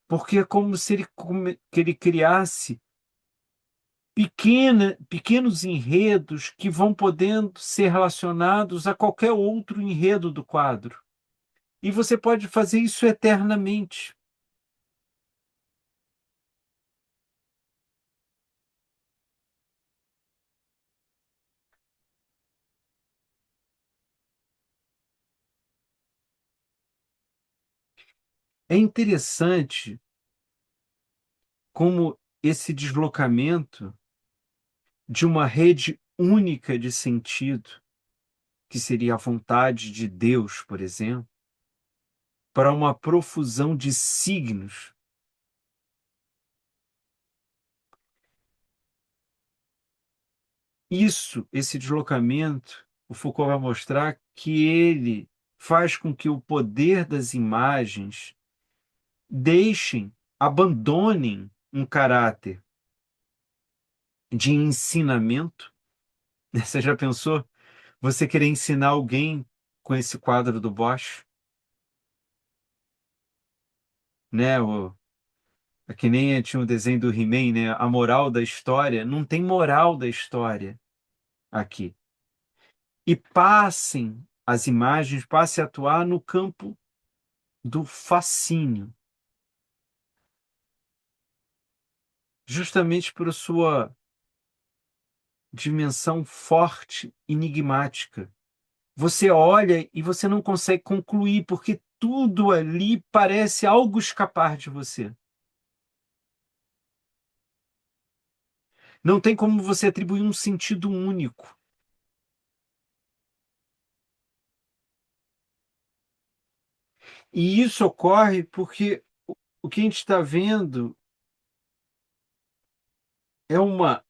Porque é como se ele criasse pequenos enredos que vão podendo ser relacionados a qualquer outro enredo do quadro. E você pode fazer isso eternamente. É interessante como esse deslocamento de uma rede única de sentido, que seria a vontade de Deus, por exemplo, para uma profusão de signos. Esse deslocamento, o Foucault vai mostrar que ele faz com que o poder das imagens abandonem um caráter de ensinamento. Você já pensou? Você querer ensinar alguém com esse quadro do Bosch, né? É que nem tinha o desenho do He-Man, né? A moral da história. Não tem moral da história aqui. E passem as imagens, passe a atuar no campo do fascínio, justamente por sua dimensão forte, enigmática. Você olha e você não consegue concluir, porque tudo ali parece algo escapar de você. Não tem como você atribuir um sentido único. E isso ocorre porque o que a gente está vendo é uma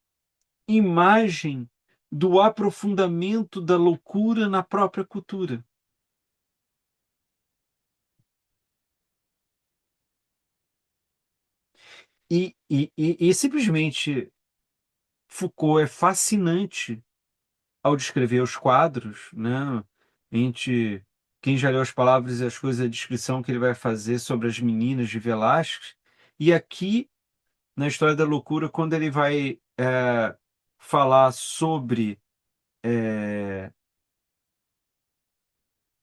imagem do aprofundamento da loucura na própria cultura. E simplesmente Foucault é fascinante ao descrever os quadros, né? A gente, quem já leu As Palavras e as Coisas, a descrição que ele vai fazer sobre as meninas de Velázquez, e aqui na História da Loucura, quando ele vai falar sobre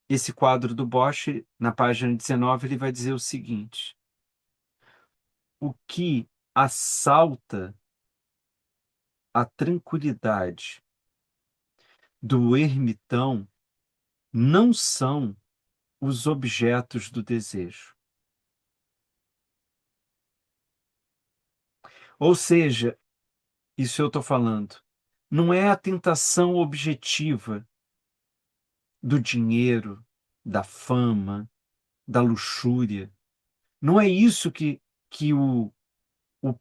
esse quadro do Bosch, na página 19, ele vai dizer o seguinte: o que assalta a tranquilidade do ermitão não são os objetos do desejo. Ou seja, isso eu estou falando, não é a tentação objetiva do dinheiro, da fama, da luxúria. Não é isso que o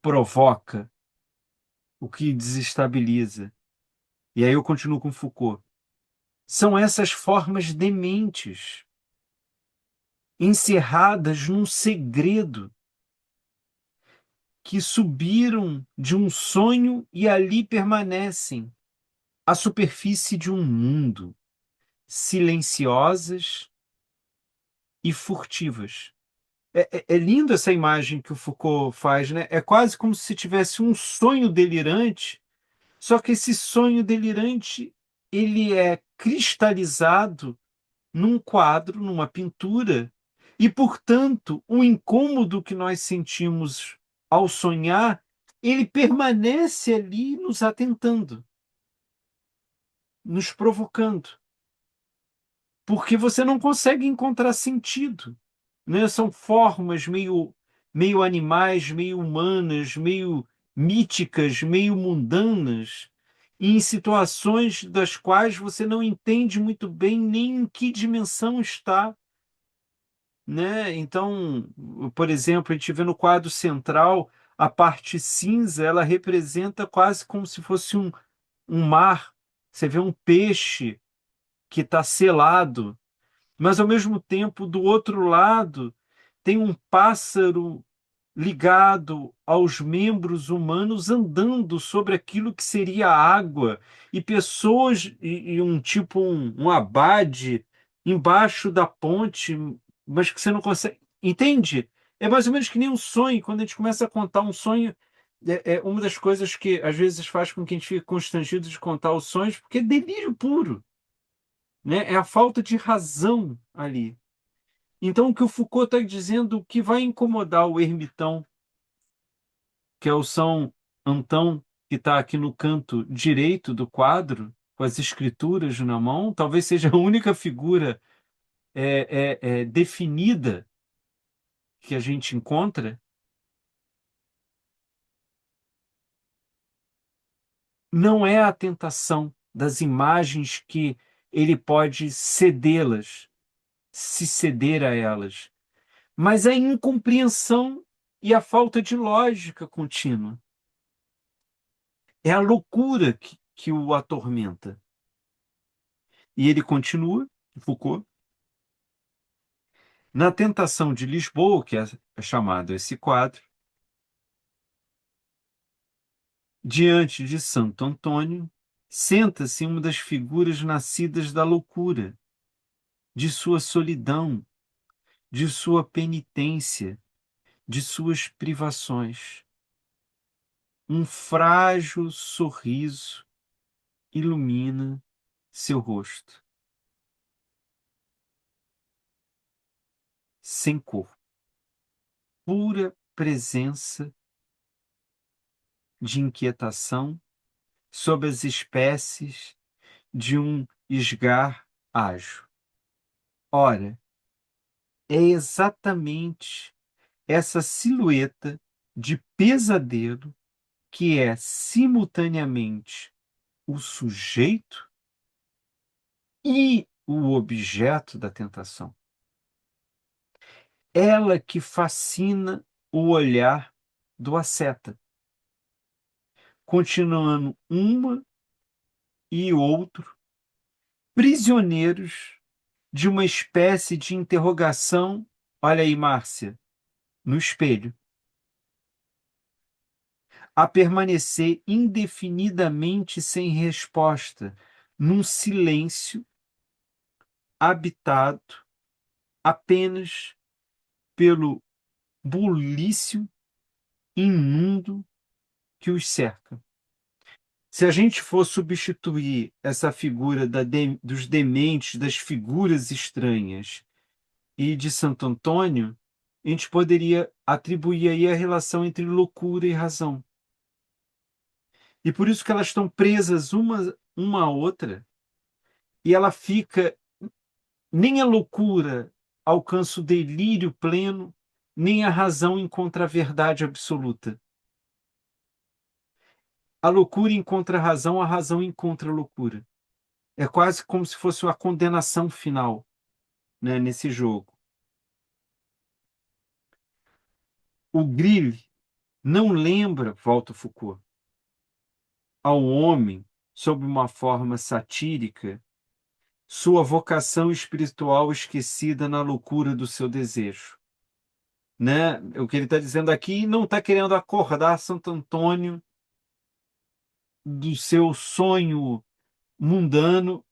provoca, o que desestabiliza. E aí eu continuo com Foucault. São essas formas dementes, encerradas num segredo, que subiram de um sonho e ali permanecem, à superfície de um mundo, silenciosas e furtivas. É lindo essa imagem que o Foucault faz, né? É quase como se tivesse um sonho delirante, só que esse sonho delirante ele é cristalizado num quadro, numa pintura, e, portanto, o incômodo que nós sentimos ao sonhar, ele permanece ali nos atentando, nos provocando, porque você não consegue encontrar sentido, né? São formas meio animais, meio humanas, meio míticas, meio mundanas, em situações das quais você não entende muito bem nem em que dimensão está, né? Então, por exemplo, a gente vê no quadro central a parte cinza, ela representa quase como se fosse um mar. Você vê um peixe que está selado, mas ao mesmo tempo, do outro lado, tem um pássaro ligado aos membros humanos andando sobre aquilo que seria a água, e pessoas e um abade embaixo da ponte, mas que você não consegue. Entende? É mais ou menos que nem um sonho. Quando a gente começa a contar um sonho, é uma das coisas que às vezes faz com que a gente fique constrangido de contar os sonhos, porque é delírio puro, né? É a falta de razão ali. Então, o que o Foucault está dizendo, o que vai incomodar o ermitão, que é o São Antão, que está aqui no canto direito do quadro, com as escrituras na mão, talvez seja a única figura definida que a gente encontra, não é a tentação das imagens que ele pode cedê-las, se ceder a elas, mas a incompreensão e a falta de lógica contínua. É a loucura que o atormenta. E ele continua, Foucault, na Tentação de Lisboa, que é chamado esse quadro, diante de Santo Antônio, senta-se uma das figuras nascidas da loucura, de sua solidão, de sua penitência, de suas privações. Um frágil sorriso ilumina seu rosto, sem cor, pura presença de inquietação sob as espécies de um esgar ágil. Ora, é exatamente essa silhueta de pesadelo que é simultaneamente o sujeito e o objeto da tentação. Ela que fascina o olhar do asceta, continuando uma e outro prisioneiros de uma espécie de interrogação. Olha aí, Márcia, no espelho, a permanecer indefinidamente sem resposta, num silêncio habitado apenas pelo bulício imundo que os cerca. Se a gente for substituir essa figura dos dementes, das figuras estranhas e de Santo Antônio, a gente poderia atribuir aí a relação entre loucura e razão. E por isso que elas estão presas uma à outra, e ela fica, nem a loucura alcança o delírio pleno, nem a razão encontra a verdade absoluta. A loucura encontra a razão encontra a loucura. É quase como se fosse uma condenação final, né, nesse jogo. O Grille não lembra, volta Foucault, ao homem, sob uma forma satírica, sua vocação espiritual esquecida na loucura do seu desejo. Né? O que ele está dizendo aqui não está querendo acordar Santo Antônio do seu sonho mundano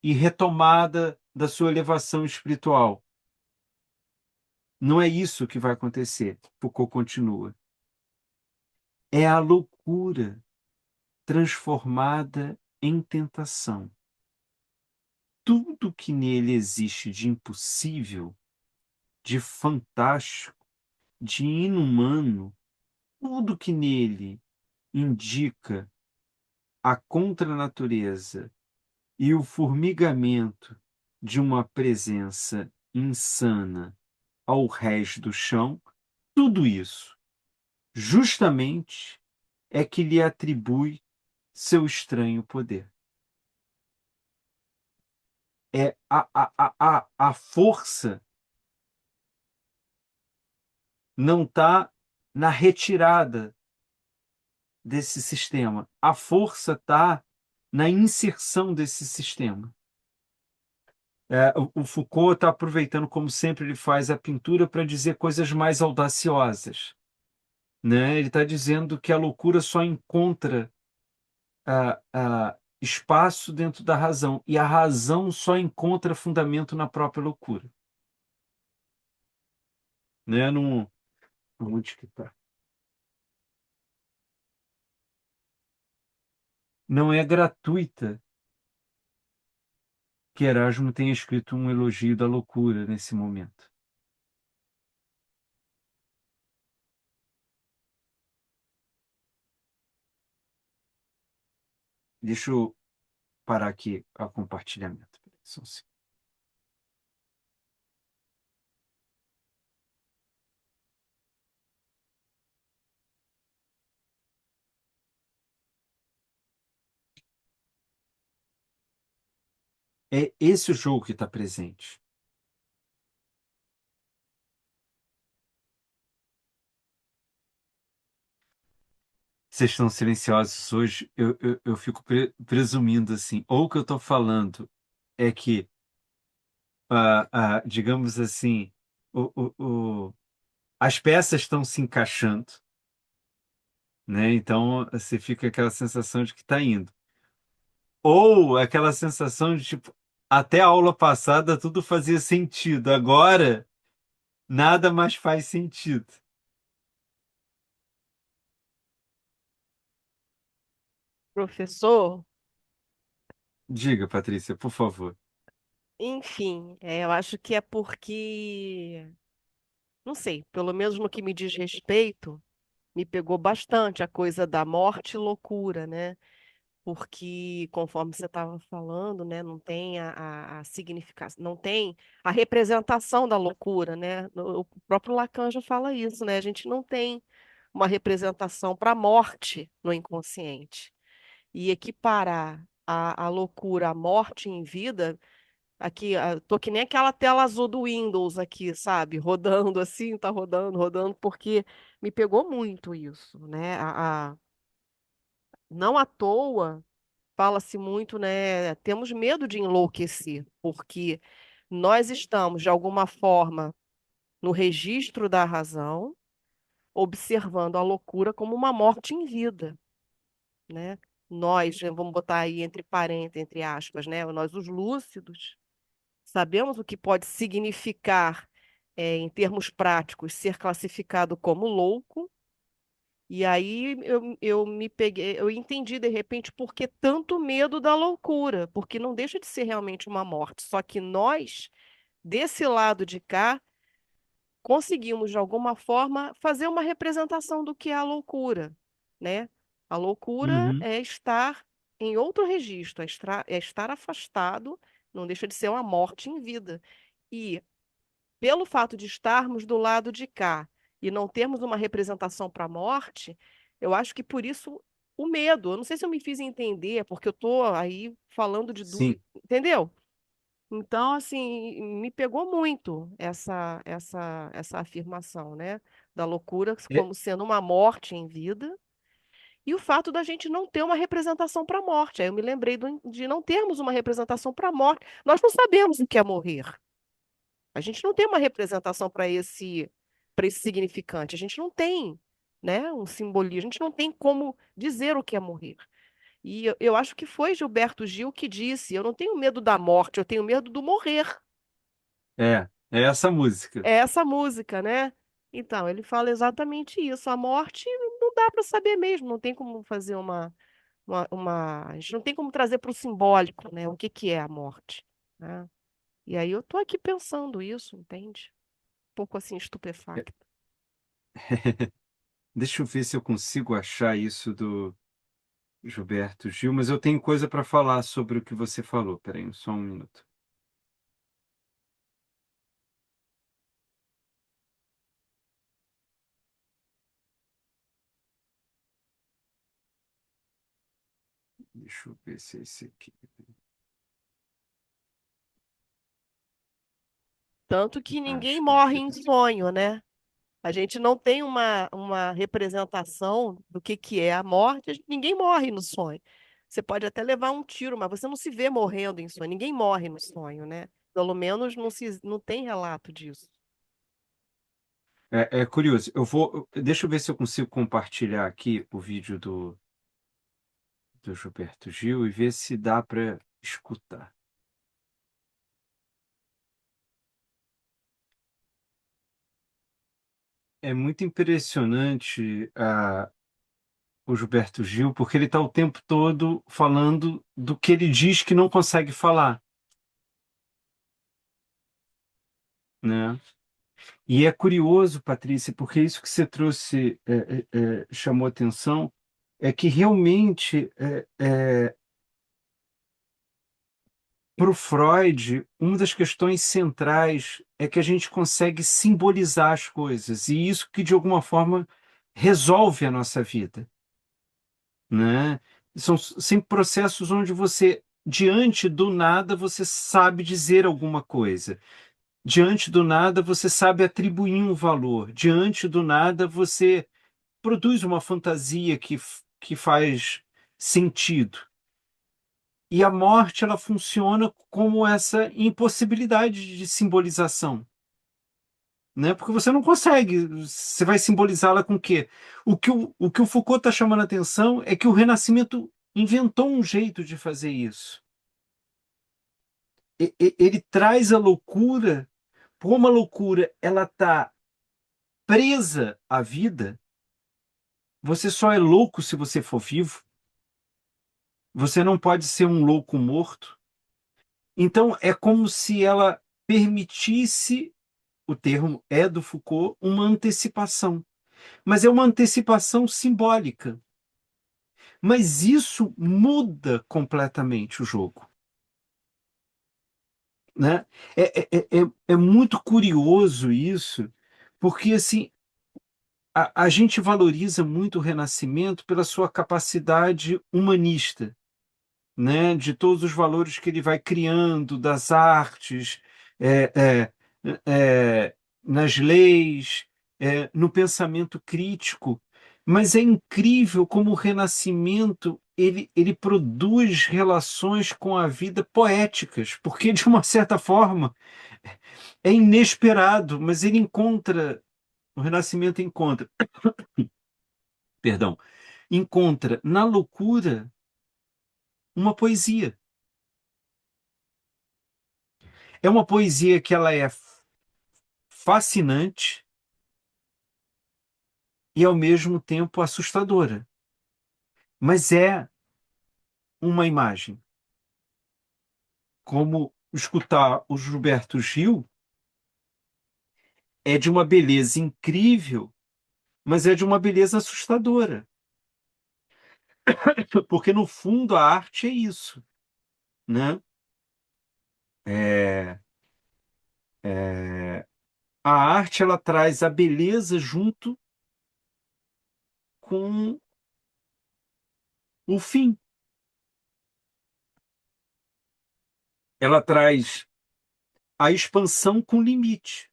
e retomada da sua elevação espiritual. Não é isso que vai acontecer. Foucault continua. É a loucura transformada em tentação. Tudo que nele existe de impossível, de fantástico, de inumano, tudo que nele indica a contranatureza e o formigamento de uma presença insana ao rés do chão, tudo isso justamente é que lhe atribui seu estranho poder. É a força não está na retirada desse sistema. A força está na inserção desse sistema. O Foucault está aproveitando, como sempre ele faz, a pintura para dizer coisas mais audaciosas. Né? Ele está dizendo que a loucura só encontra espaço dentro da razão, e a razão só encontra fundamento na própria loucura. Né? Onde que tá? Não é gratuita que Erasmo tenha escrito um elogio da loucura nesse momento. Deixa eu parar aqui o compartilhamento. Só um segundo. É esse o jogo que está presente. Vocês estão silenciosos hoje, eu fico presumindo assim, ou o que eu estou falando é que, digamos assim, o, as peças estão se encaixando, né? Então você fica aquela sensação de que está indo. Ou aquela sensação de tipo, até a aula passada tudo fazia sentido, agora nada mais faz sentido. Professor, Diga, Patrícia, por favor. enfim, eu acho que é porque, não sei, pelo menos no que me diz respeito, me pegou bastante a coisa da morte e loucura, né? Porque, conforme você estava falando, né, não tem a significação, não tem a representação da loucura, né? O próprio Lacan já fala isso, né? A gente não tem uma representação para a morte no inconsciente. E equiparar a loucura à morte em vida, aqui, tô que nem aquela tela azul do Windows aqui, sabe? Rodando assim, tá rodando, rodando, porque me pegou muito isso, né? Não à toa fala-se muito, né? Temos medo de enlouquecer, porque nós estamos, de alguma forma, no registro da razão, observando a loucura como uma morte em vida, né? Nós, vamos botar aí entre parênteses, entre aspas, né? Nós, os lúcidos, sabemos o que pode significar, em termos práticos, ser classificado como louco. E aí eu me peguei, eu entendi de repente por que tanto medo da loucura, porque não deixa de ser realmente uma morte. Só que nós, desse lado de cá, conseguimos de alguma forma fazer uma representação do que é a loucura, né? A loucura Uhum. é estar em outro registro, é estar afastado, não deixa de ser uma morte em vida. E pelo fato de estarmos do lado de cá e não termos uma representação para a morte, eu acho que por isso o medo. Eu não sei se eu me fiz entender, porque eu estou aí falando de dúvida, Sim. entendeu? Então, assim, me pegou muito essa afirmação, né? Da loucura É, como sendo uma morte em vida. E o fato da gente não ter uma representação para a morte. Aí eu me lembrei de não termos uma representação para a morte. Nós não sabemos o que é morrer. A gente não tem uma representação para esse significante. A gente não tem, né, um simbolismo. A gente não tem como dizer o que é morrer. E eu acho que foi Gilberto Gil que disse: eu não tenho medo da morte, eu tenho medo do morrer. é essa música. É essa música, né? Então, ele fala exatamente isso. A morte não dá para saber mesmo, não tem como fazer a gente não tem como trazer para o simbólico, né? O que que é a morte, né? E aí eu tô aqui pensando isso, entende? Um pouco assim É, estupefacta. deixa eu ver se eu consigo achar isso do Gilberto Gil, mas eu tenho coisa para falar sobre o que você falou. Peraí, só um minuto. Deixa eu ver se é esse aqui. Tanto que ninguém Acho que eu morre achei. em sonho, né? A gente não tem uma representação do que é a morte, ninguém morre no sonho. Você pode até levar um tiro, mas você não se vê morrendo em sonho. Ninguém morre no sonho, né? Pelo menos não tem relato disso. É curioso. Deixa eu ver se eu consigo compartilhar aqui o vídeo do Gilberto Gil e ver se dá para escutar. É muito impressionante o Gilberto Gil, porque ele está o tempo todo falando do que ele diz que não consegue falar, né? E é curioso, Patrícia, porque isso que você trouxe chamou atenção, é que realmente para o Freud, uma das questões centrais é que a gente consegue simbolizar as coisas, e isso que de alguma forma resolve a nossa vida, né? São sempre processos onde você, diante do nada, você sabe dizer alguma coisa. Diante do nada, você sabe atribuir um valor. Diante do nada, você produz uma fantasia que faz sentido. E a morte, ela funciona como essa impossibilidade de simbolização, né? Porque você não consegue. Você vai simbolizá-la com o quê? O que o Foucault está chamando a atenção é que o Renascimento inventou um jeito de fazer isso. Ele traz a loucura, como a loucura ela está presa à vida, você só é louco se você for vivo, Você não pode ser um louco morto. Então, é como se ela permitisse, o termo é do Foucault, uma antecipação. Mas é uma antecipação simbólica. Mas isso muda completamente o jogo, né? É muito curioso isso, porque assim, a gente valoriza muito o Renascimento pela sua capacidade humanista, né, de todos os valores que ele vai criando, das artes, é, é, nas leis, no pensamento crítico. Mas é incrível como o Renascimento ele produz relações com a vida poéticas, porque, de uma certa forma, é inesperado, mas ele encontra, o Renascimento encontra, perdão, encontra na loucura uma poesia. É uma poesia que ela é fascinante e ao mesmo tempo assustadora. Mas é uma imagem. Como escutar o Gilberto Gil é de uma beleza incrível, mas é de uma beleza assustadora. Porque no fundo a arte é isso, né? É, a arte ela traz a beleza junto com o fim. Ela traz a expansão com limite,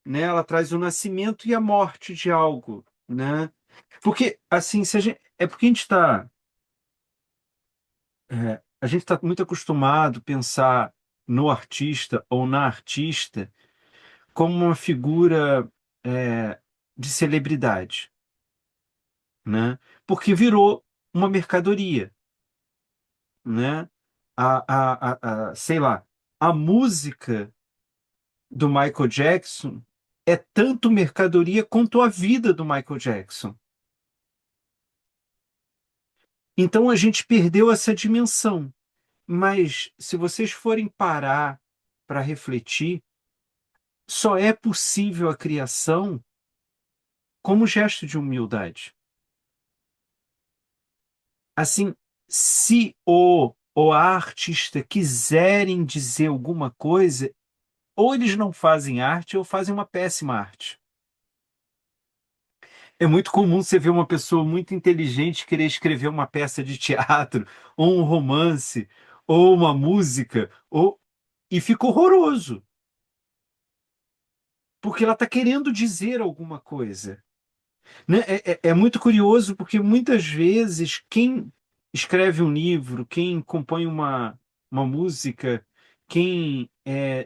né? Ela traz o nascimento e a morte de algo, né? Porque assim, se a gente, é porque a gente está muito acostumado a pensar no artista ou na artista como uma figura de celebridade, né? Porque virou uma mercadoria, né? Sei lá, a música do Michael Jackson é tanto mercadoria quanto a vida do Michael Jackson. Então a gente perdeu essa dimensão. Mas se vocês forem parar para refletir, só é possível a criação como gesto de humildade. Assim, se o ou a artista quiserem dizer alguma coisa, ou eles não fazem arte ou fazem uma péssima arte. É muito comum você ver uma pessoa muito inteligente querer escrever uma peça de teatro, ou um romance, ou uma música, e fica horroroso, porque ela está querendo dizer alguma coisa. Né? É muito curioso, porque muitas vezes quem escreve um livro, quem compõe uma música, quem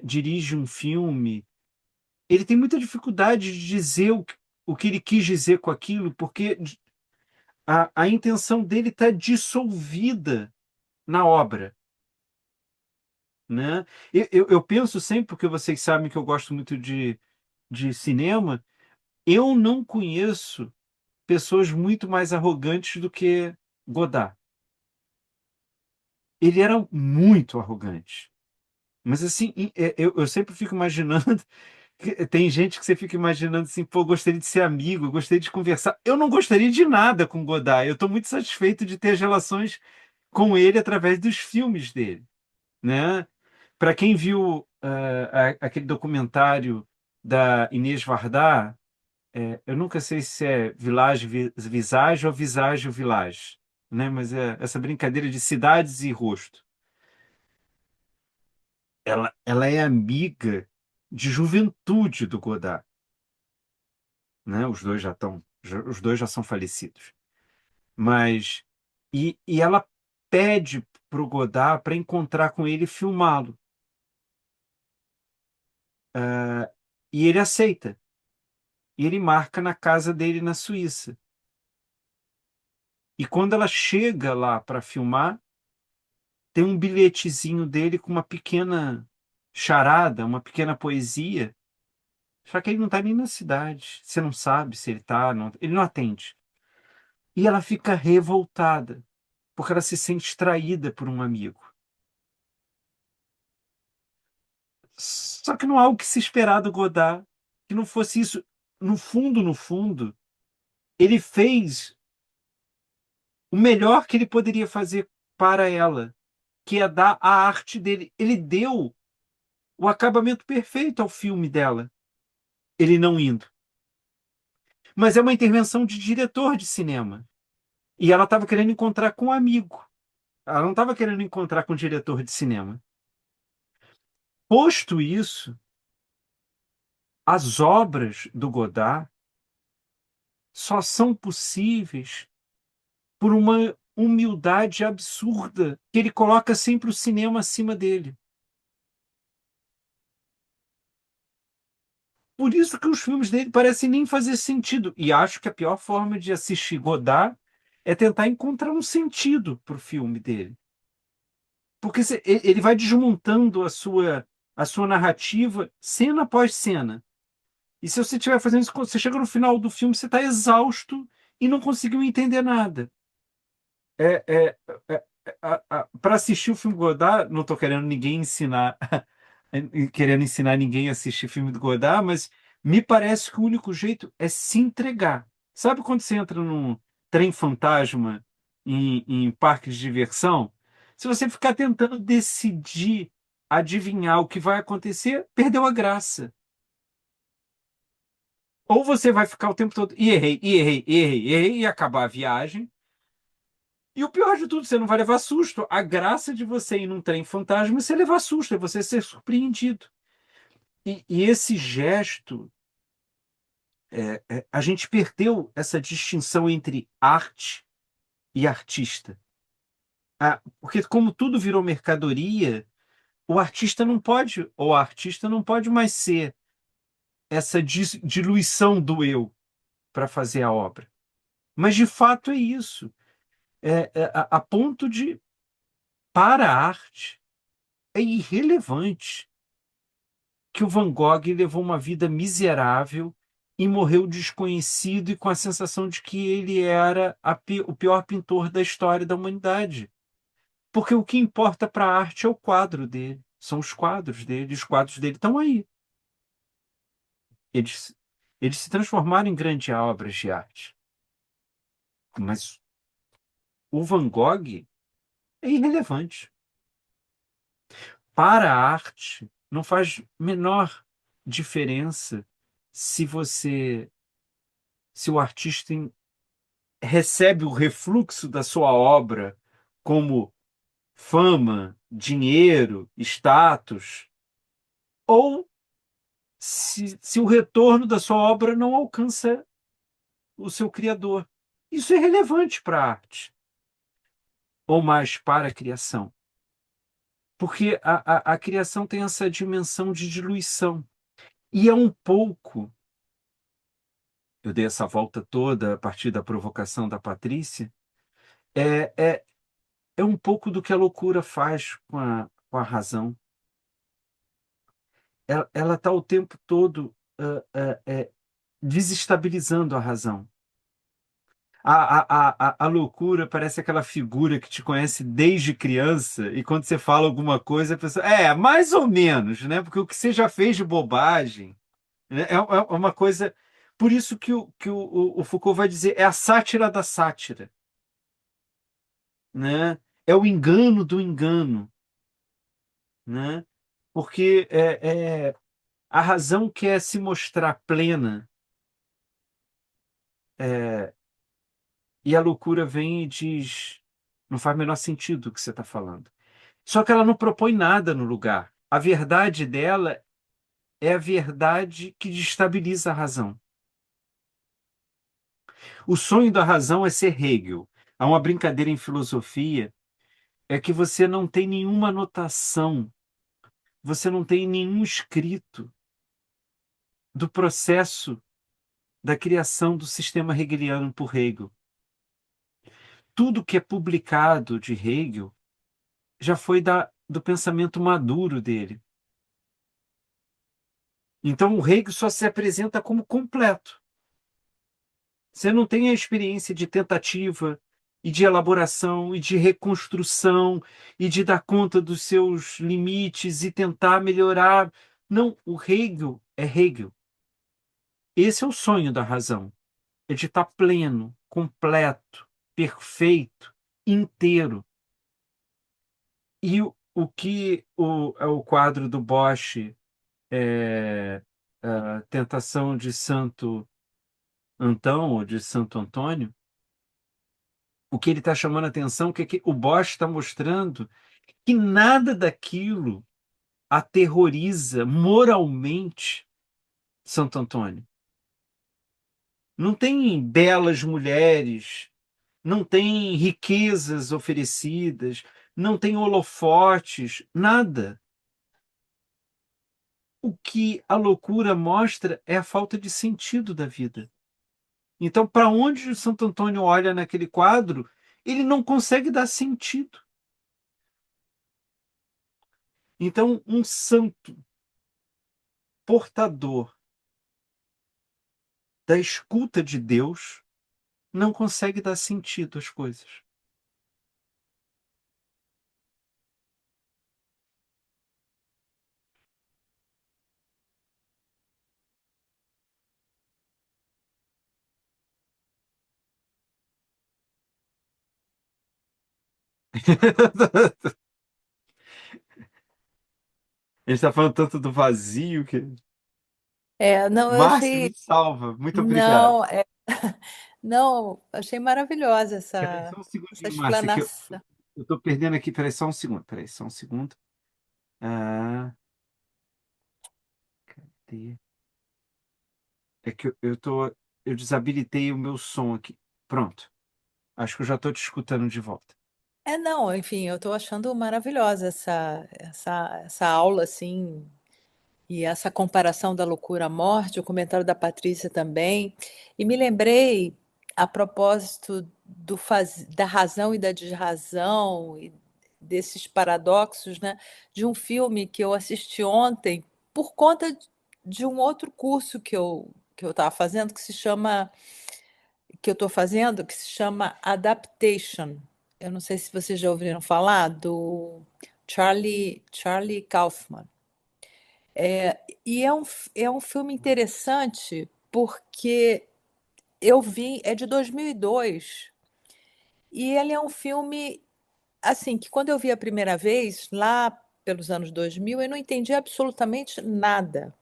dirige um filme, ele tem muita dificuldade de dizer o que ele quis dizer com aquilo, porque a intenção dele está dissolvida na obra. Né? Eu penso sempre, porque vocês sabem que eu gosto muito de cinema, eu não conheço pessoas muito mais arrogantes do que Godard. Ele era muito arrogante. Mas assim, eu sempre fico imaginando, tem gente que você fica imaginando assim, pô, eu gostaria de ser amigo, eu gostaria de conversar. Eu não gostaria de nada com Godard. Eu estou muito satisfeito de ter as relações com ele através dos filmes dele, né? Para quem viu aquele documentário da Inês Varda, eu nunca sei se é Village Visage ou Visage Village, né? Mas é essa brincadeira de cidades e rosto. Ela é amiga de juventude do Godard, né? Os dois já são falecidos. Mas e ela pede para o Godard para encontrar com ele e filmá-lo. E ele aceita. E ele marca na casa dele na Suíça. E quando ela chega lá para filmar, tem um bilhetezinho dele com uma pequena charada, uma pequena poesia. Só que ele não está nem na cidade. Você não sabe se ele está, ele não atende. e ela fica revoltada, porque ela se sente traída por um amigo. Só que não há o que se esperar do Godard que não fosse isso. No fundo, ele fez o melhor que ele poderia fazer para ela, que é dar a arte dele. Ele deu o acabamento perfeito ao filme dela, ele não indo. Mas é uma intervenção de diretor de cinema. E ela estava querendo encontrar com um amigo. Ela não estava querendo encontrar com o diretor de cinema. Posto isso, as obras do Godard só são possíveis por uma humildade absurda que ele coloca sempre o cinema acima dele. Por isso que os filmes dele parecem nem fazer sentido. E acho que a pior forma de assistir Godard é tentar encontrar um sentido para o filme dele. Porque ele vai desmontando a sua narrativa cena após cena. E se você estiver fazendo isso, você chega no final do filme, você está exausto e não conseguiu entender nada. É, é, para assistir o filme Godard, não estou querendo ninguém ensinar, querendo ensinar ninguém a assistir filme do Godard, mas me parece que o único jeito é se entregar. Sabe quando você entra num trem fantasma em parques de diversão? Se você ficar tentando decidir, adivinhar o que vai acontecer, perdeu a graça. Ou você vai ficar o tempo todo, e errei, e errei, e errei, e errei, e acabar a viagem. E o pior de tudo, você não vai levar susto. A graça de você ir num trem fantasma é você levar susto, é você ser surpreendido. E esse gesto, a gente perdeu essa distinção entre arte e artista. Porque como tudo virou mercadoria, o artista não pode, ou a artista não pode mais ser essa diluição do eu para fazer a obra. Mas de fato é isso. A ponto de, para a arte, é irrelevante que o Van Gogh levou uma vida miserável e morreu desconhecido e com a sensação de que ele era o pior pintor da história da humanidade. Porque o que importa para a arte é o quadro dele, são os quadros dele, os quadros dele estão aí. Eles, eles se transformaram em grandes obras de arte. Mas o Van Gogh é irrelevante. Para a arte, não faz menor diferença se se o artista recebe o refluxo da sua obra como fama, dinheiro, status, ou se o retorno da sua obra não alcança o seu criador. Isso é relevante para a arte, ou mais para a criação. Porque a criação tem essa dimensão de diluição. E é um pouco, eu dei essa volta toda a partir da provocação da Patrícia, é, é, é um pouco do que a loucura faz com a razão. Ela está o tempo todo desestabilizando a razão. A loucura parece aquela figura que te conhece desde criança e quando você fala alguma coisa, a pessoa, mais ou menos, né? Porque o que você já fez de bobagem, né? É uma coisa. Por isso que o Foucault vai dizer, é a sátira da sátira, né? É o engano do engano, né? Porque a razão quer se mostrar plena, é, e a loucura vem e diz: não faz o menor sentido o que você está falando. Só que ela não propõe nada no lugar. A verdade dela é a verdade que destabiliza a razão. O sonho da razão é ser Hegel. Há uma brincadeira em filosofia, é que você não tem nenhuma anotação, você não tem nenhum escrito do processo da criação do sistema hegeliano por Hegel. Tudo que é publicado de Hegel já foi do pensamento maduro dele. Então o Hegel só se apresenta como completo. Você não tem a experiência de tentativa e de elaboração e de reconstrução e de dar conta dos seus limites e tentar melhorar. Não, o Hegel é Hegel. Esse é o sonho da razão, é de estar pleno, completo, perfeito, inteiro. E o que é o quadro do Bosch, a Tentação de Santo Antão, ou de Santo Antônio, o que ele está chamando a atenção é que o Bosch está mostrando que nada daquilo aterroriza moralmente Santo Antônio. Não tem belas mulheres, não tem riquezas oferecidas, não tem holofotes, nada. O que a loucura mostra é a falta de sentido da vida. Então, para onde o Santo Antônio olha naquele quadro, ele não consegue dar sentido. Então, um santo portador da escuta de Deus não consegue dar sentido às coisas. A gente está falando tanto do vazio que. Não, eu Márcia, me achei. salva. Muito obrigado. Não, não, achei maravilhosa Peraí, essa, só um essa segundinho, Márcia, que explanação. eu estou perdendo aqui. Peraí, só um segundo. Peraí, só um segundo. Ah, cadê? É que eu desabilitei o meu som aqui. Pronto. Acho que eu já estou te escutando de volta. Não, enfim, eu estou achando maravilhosa essa aula, assim, e essa comparação da loucura à morte, o comentário da Patrícia também. E me lembrei, a propósito da razão e da desrazão, e desses paradoxos, né, de um filme que eu assisti ontem, por conta de um outro curso que eu estava fazendo, que eu estou fazendo, que se chama Adaptation. Eu não sei se vocês já ouviram falar do Charlie Kaufman. E é um filme interessante porque eu vi, é de 2002, e ele é um filme, assim, que quando eu vi a primeira vez, lá pelos anos 2000, eu não entendi absolutamente nada.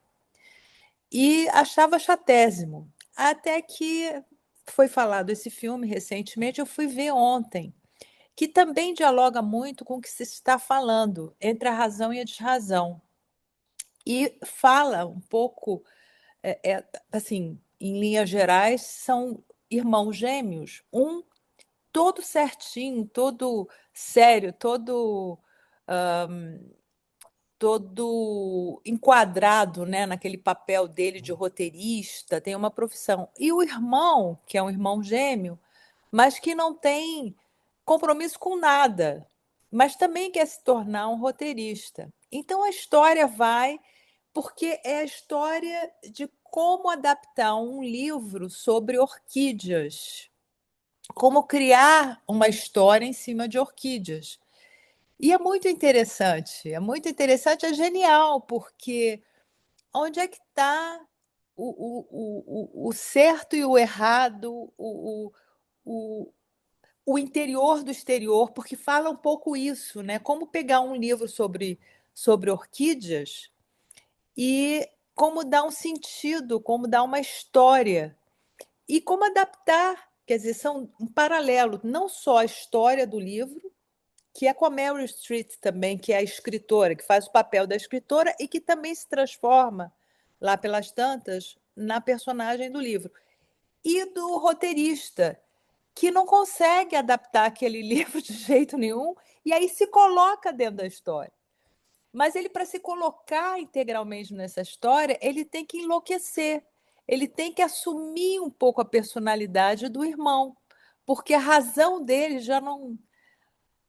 E achava chatésimo. Até que foi falado esse filme recentemente, eu fui ver ontem, que também dialoga muito com o que se está falando, entre a razão e a desrazão. E fala um pouco, assim, em linhas gerais, são irmãos gêmeos, um todo certinho, todo sério, todo enquadrado, né, naquele papel dele de roteirista, tem uma profissão. E o irmão, que é um irmão gêmeo, mas que não tem compromisso com nada, mas também quer se tornar um roteirista. Então a história vai, porque é a história de como adaptar um livro sobre orquídeas, como criar uma história em cima de orquídeas. E é muito interessante, é genial, porque onde é que está o certo e o errado, o, o interior do exterior, porque fala um pouco isso, né? Como pegar um livro sobre orquídeas e como dar um sentido, como dar uma história e como adaptar, quer dizer, são um paralelo, não só a história do livro, que é com a Meryl Streep também, que é a escritora, que faz o papel da escritora e que também se transforma, lá pelas tantas, na personagem do livro. E do roteirista, que não consegue adaptar aquele livro de jeito nenhum e aí se coloca dentro da história. Mas ele, para se colocar integralmente nessa história, ele tem que enlouquecer, ele tem que assumir um pouco a personalidade do irmão, porque a razão dele já não.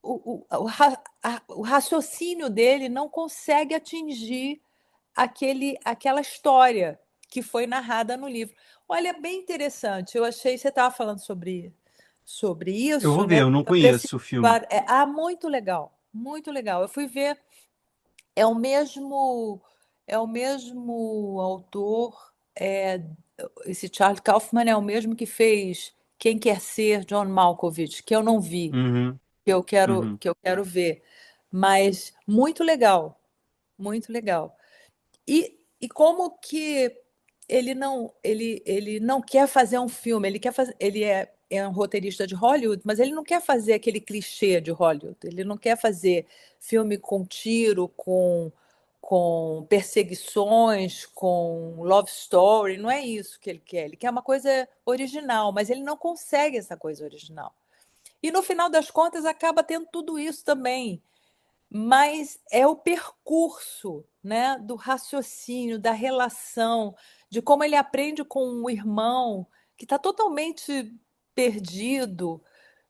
O raciocínio dele não consegue atingir aquela história. que foi narrada no livro. Olha, é bem interessante. Eu achei, você estava falando sobre Eu isso, vou ver, né? eu não Eu preciso, conheço o filme. muito legal, muito legal. Eu fui ver, é o mesmo, é o mesmo autor, esse Charlie Kaufman é o mesmo que fez Quem Quer Ser John Malkovich, que eu não vi, Uhum, uhum. que eu quero ver, mas muito legal, muito legal. E como que ele não quer fazer um filme, ele quer fazer, ele é um roteirista de Hollywood, mas ele não quer fazer aquele clichê de Hollywood. Ele não quer fazer filme com tiro, com perseguições, com love story. Não é isso que ele quer. Ele quer uma coisa original, mas ele não consegue essa coisa original. E no final das contas acaba tendo tudo isso também, mas é o percurso, né, do raciocínio, da relação, de como ele aprende com um irmão que está totalmente perdido,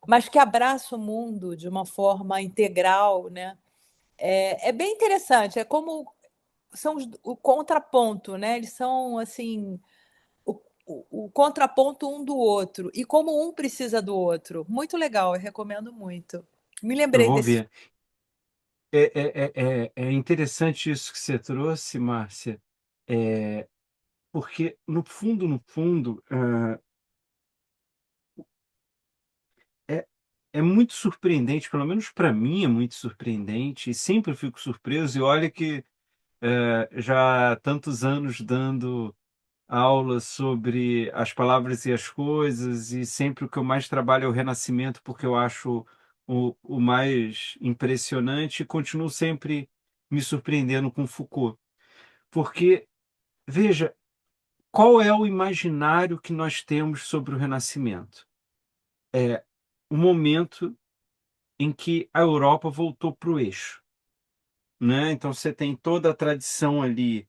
mas que abraça o mundo de uma forma integral, né? É bem interessante. É como são o contraponto, né? Eles são assim o contraponto um do outro e como um precisa do outro. Muito legal, eu recomendo muito. Me Eu lembrei vou desse. ver. É interessante isso que você trouxe, Márcia, é, porque no fundo, é, é muito surpreendente, pelo menos para mim é muito surpreendente, e sempre eu fico surpreso, e olha que já há tantos anos dando aulas sobre as palavras e as coisas, e sempre o que eu mais trabalho é o Renascimento, porque eu acho o mais impressionante, e continuo sempre me surpreendendo com Foucault. Porque, veja, qual é o imaginário que nós temos sobre o Renascimento? É o momento em que a Europa voltou para o eixo, né? Então você tem toda a tradição ali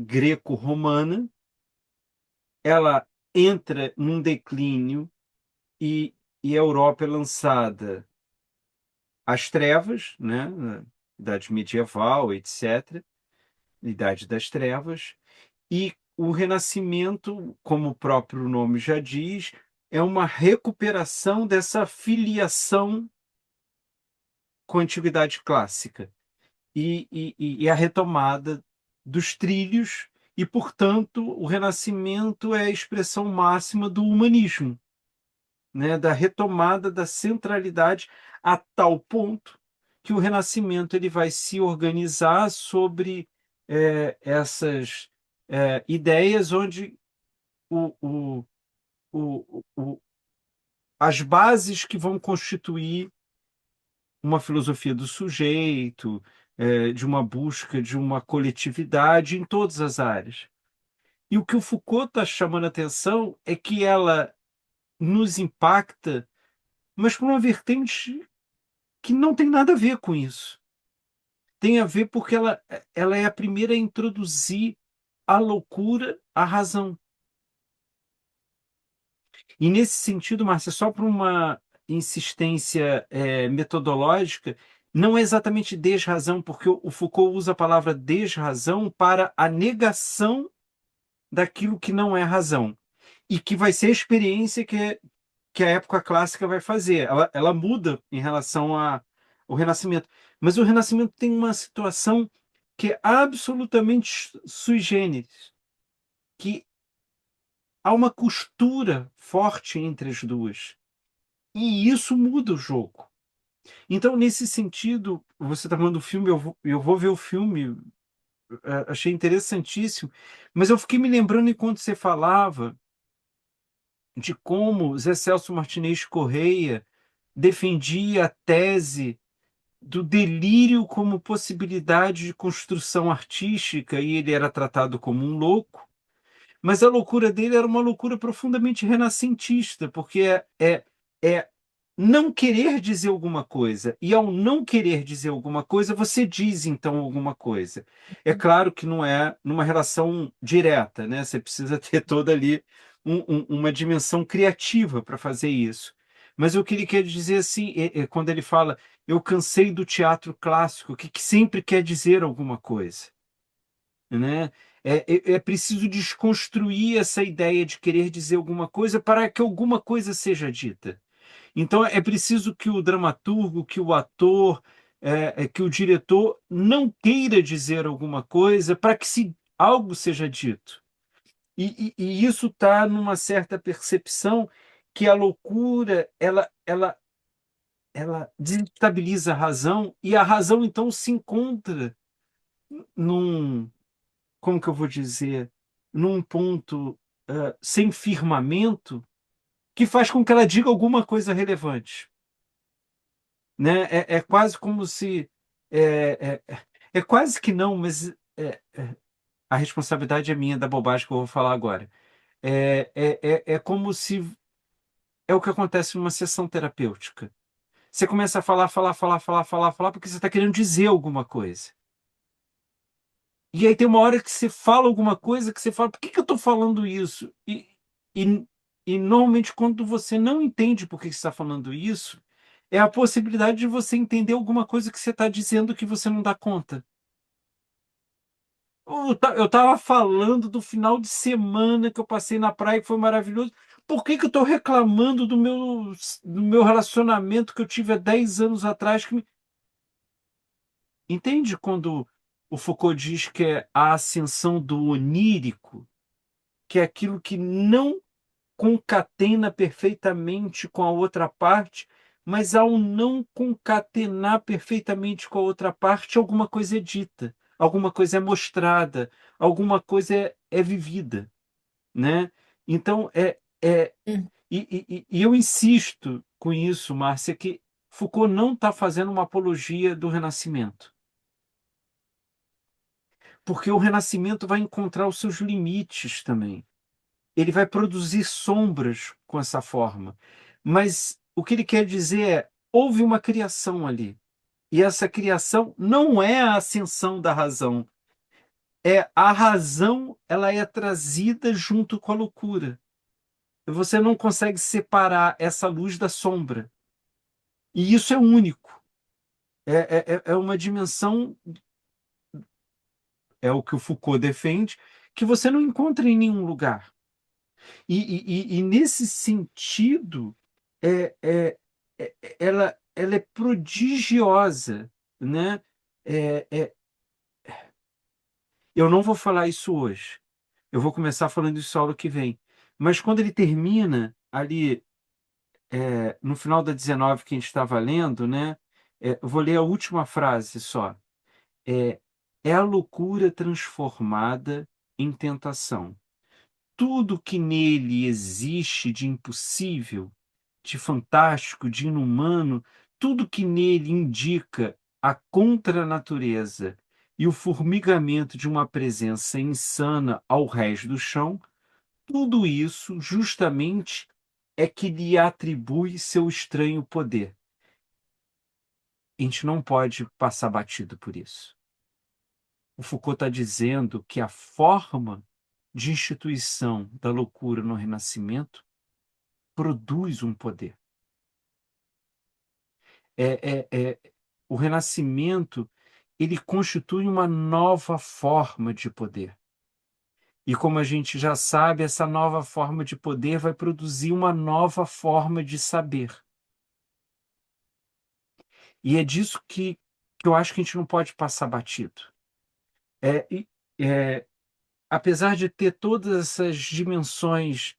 greco-romana, ela entra num declínio e a Europa é lançada às trevas, né? Na Idade medieval, etc., Idade das Trevas, e o Renascimento, como o próprio nome já diz, é uma recuperação dessa filiação com a Antiguidade Clássica e a retomada dos trilhos, e, portanto, o Renascimento é a expressão máxima do humanismo, né, da retomada da centralidade, a tal ponto que o Renascimento ele vai se organizar sobre essas ideias onde o, o, o, as bases que vão constituir uma filosofia do sujeito, de uma busca de uma coletividade em todas as áreas. E o que o Foucault está chamando a atenção é que ela nos impacta, mas por uma vertente que não tem nada a ver com isso. Tem a ver porque ela é a primeira a introduzir a loucura à razão. E nesse sentido, Márcia, só para uma insistência metodológica, não é exatamente desrazão, porque o Foucault usa a palavra desrazão para a negação daquilo que não é razão, e que vai ser a experiência que a época clássica vai fazer. Ela muda em relação ao Renascimento. Mas o Renascimento tem uma situação que é absolutamente sui generis, que há uma costura forte entre as duas. E isso muda o jogo. Então, nesse sentido, você está falando do filme, eu vou ver o filme, achei interessantíssimo, mas eu fiquei me lembrando enquanto você falava de como Zé Celso Martinez Correia defendia a tese do delírio como possibilidade de construção artística, e ele era tratado como um louco, mas a loucura dele era uma loucura profundamente renascentista, porque é não querer dizer alguma coisa. E ao não querer dizer alguma coisa, você diz então alguma coisa. É claro que não é numa relação direta, né? Você precisa ter toda ali uma dimensão criativa para fazer isso. Mas o que ele quer dizer assim, quando ele fala eu cansei do teatro clássico, que sempre quer dizer alguma coisa. né? É preciso desconstruir essa ideia de querer dizer alguma coisa para que alguma coisa seja dita. Então é preciso que o dramaturgo, que o ator, que o diretor não queira dizer alguma coisa para que algo seja dito. E isso está numa certa percepção que a loucura ela desestabiliza a razão e a razão então se encontra num, como que eu vou dizer, num ponto sem firmamento que faz com que ela diga alguma coisa relevante, né? É quase como se é quase que não, mas a responsabilidade é minha da bobagem que eu vou falar agora. É como se é o que acontece numa sessão terapêutica. Você começa a falar, falar, falar, falar, falar, falar, porque você está querendo dizer alguma coisa. E aí tem uma hora que você fala alguma coisa que você fala, por que eu estou falando isso? E, e normalmente quando você não entende por que você está falando isso, é a possibilidade de você entender alguma coisa que você está dizendo que você não dá conta. Eu estava falando do final de semana que eu passei na praia, que foi maravilhoso. Por que eu estou reclamando do meu relacionamento que eu tive há 10 anos atrás? Entende quando o Foucault diz que é a ascensão do onírico, que é aquilo que não concatena perfeitamente com a outra parte, mas ao não concatenar perfeitamente com a outra parte, alguma coisa é dita, alguma coisa é mostrada, alguma coisa é vivida, né? Então, Hum. e eu insisto com isso, Márcia, que Foucault não está fazendo uma apologia do Renascimento, porque o Renascimento vai encontrar os seus limites também. Ele vai produzir sombras com essa forma. Mas o que ele quer dizer houve uma criação ali. E essa criação não é a ascensão da razão. É a razão, ela é trazida junto com a loucura. Você não consegue separar essa luz da sombra. E isso é único. É uma dimensão, é o que o Foucault defende, que você não encontra em nenhum lugar. E nesse sentido, é, é, ela é prodigiosa, né? É, é, eu não vou falar isso hoje. Eu vou começar falando isso aula que vem. Mas quando ele termina ali, no final da 19 que a gente estava lendo, né? Eu vou ler a última frase só. É, é a loucura transformada em tentação. Tudo que nele existe de impossível, de fantástico, de inumano, tudo que nele indica a contranatureza e o formigamento de uma presença insana ao rés do chão, tudo isso justamente é que lhe atribui seu estranho poder. A gente não pode passar batido por isso. O Foucault está dizendo que a forma de instituição da loucura no Renascimento produz um poder. O Renascimento ele constitui uma nova forma de poder. E como a gente já sabe, essa nova forma de poder vai produzir uma nova forma de saber. E é disso que eu acho que a gente não pode passar batido. É, e- é, Apesar de ter todas essas dimensões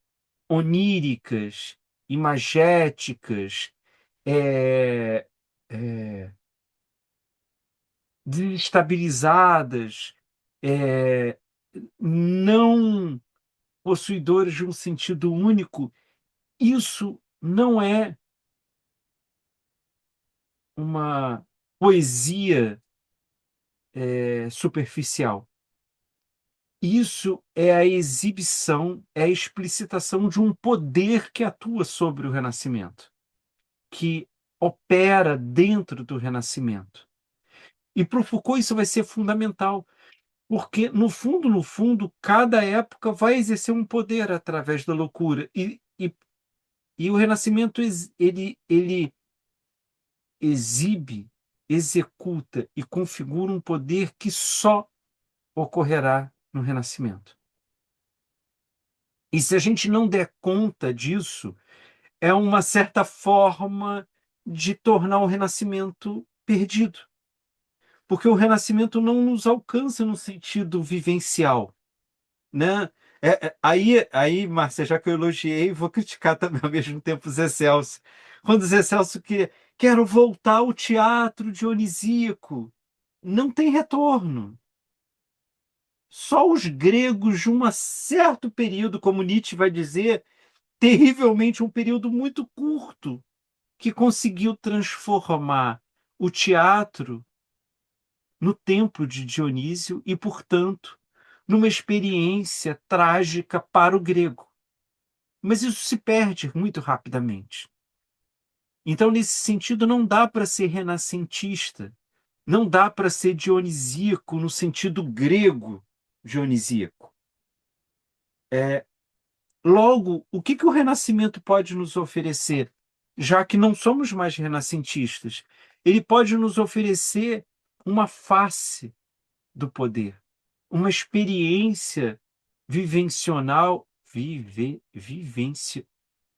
oníricas, imagéticas, é, é, desestabilizadas, é, não possuidores de um sentido único, isso não é uma poesia superficial. Isso é a exibição, é a explicitação de um poder que atua sobre o Renascimento, que opera dentro do Renascimento. E para o Foucault isso vai ser fundamental, porque, no fundo, cada época vai exercer um poder através da loucura. E o Renascimento ele exibe, executa e configura um poder que só ocorrerá no renascimento. E se a gente não der conta disso, é uma certa forma de tornar o renascimento perdido. Porque o renascimento não nos alcança no sentido vivencial, né? Aí, Márcia, já que eu elogiei, vou criticar também ao mesmo tempo o Zé Celso. Quando o Zé Celso quero voltar ao teatro dionisíaco, não tem retorno. Só os gregos de um certo período, como Nietzsche vai dizer, terrivelmente um período muito curto, que conseguiu transformar o teatro no templo de Dionísio e, portanto, numa experiência trágica para o grego. Mas isso se perde muito rapidamente. Então, nesse sentido, não dá para ser renascentista, não dá para ser dionisíaco no sentido grego dionisíaco. Logo, o que o Renascimento pode nos oferecer, já que não somos mais renascentistas? Ele pode nos oferecer uma face do poder, uma experiência vivencional, de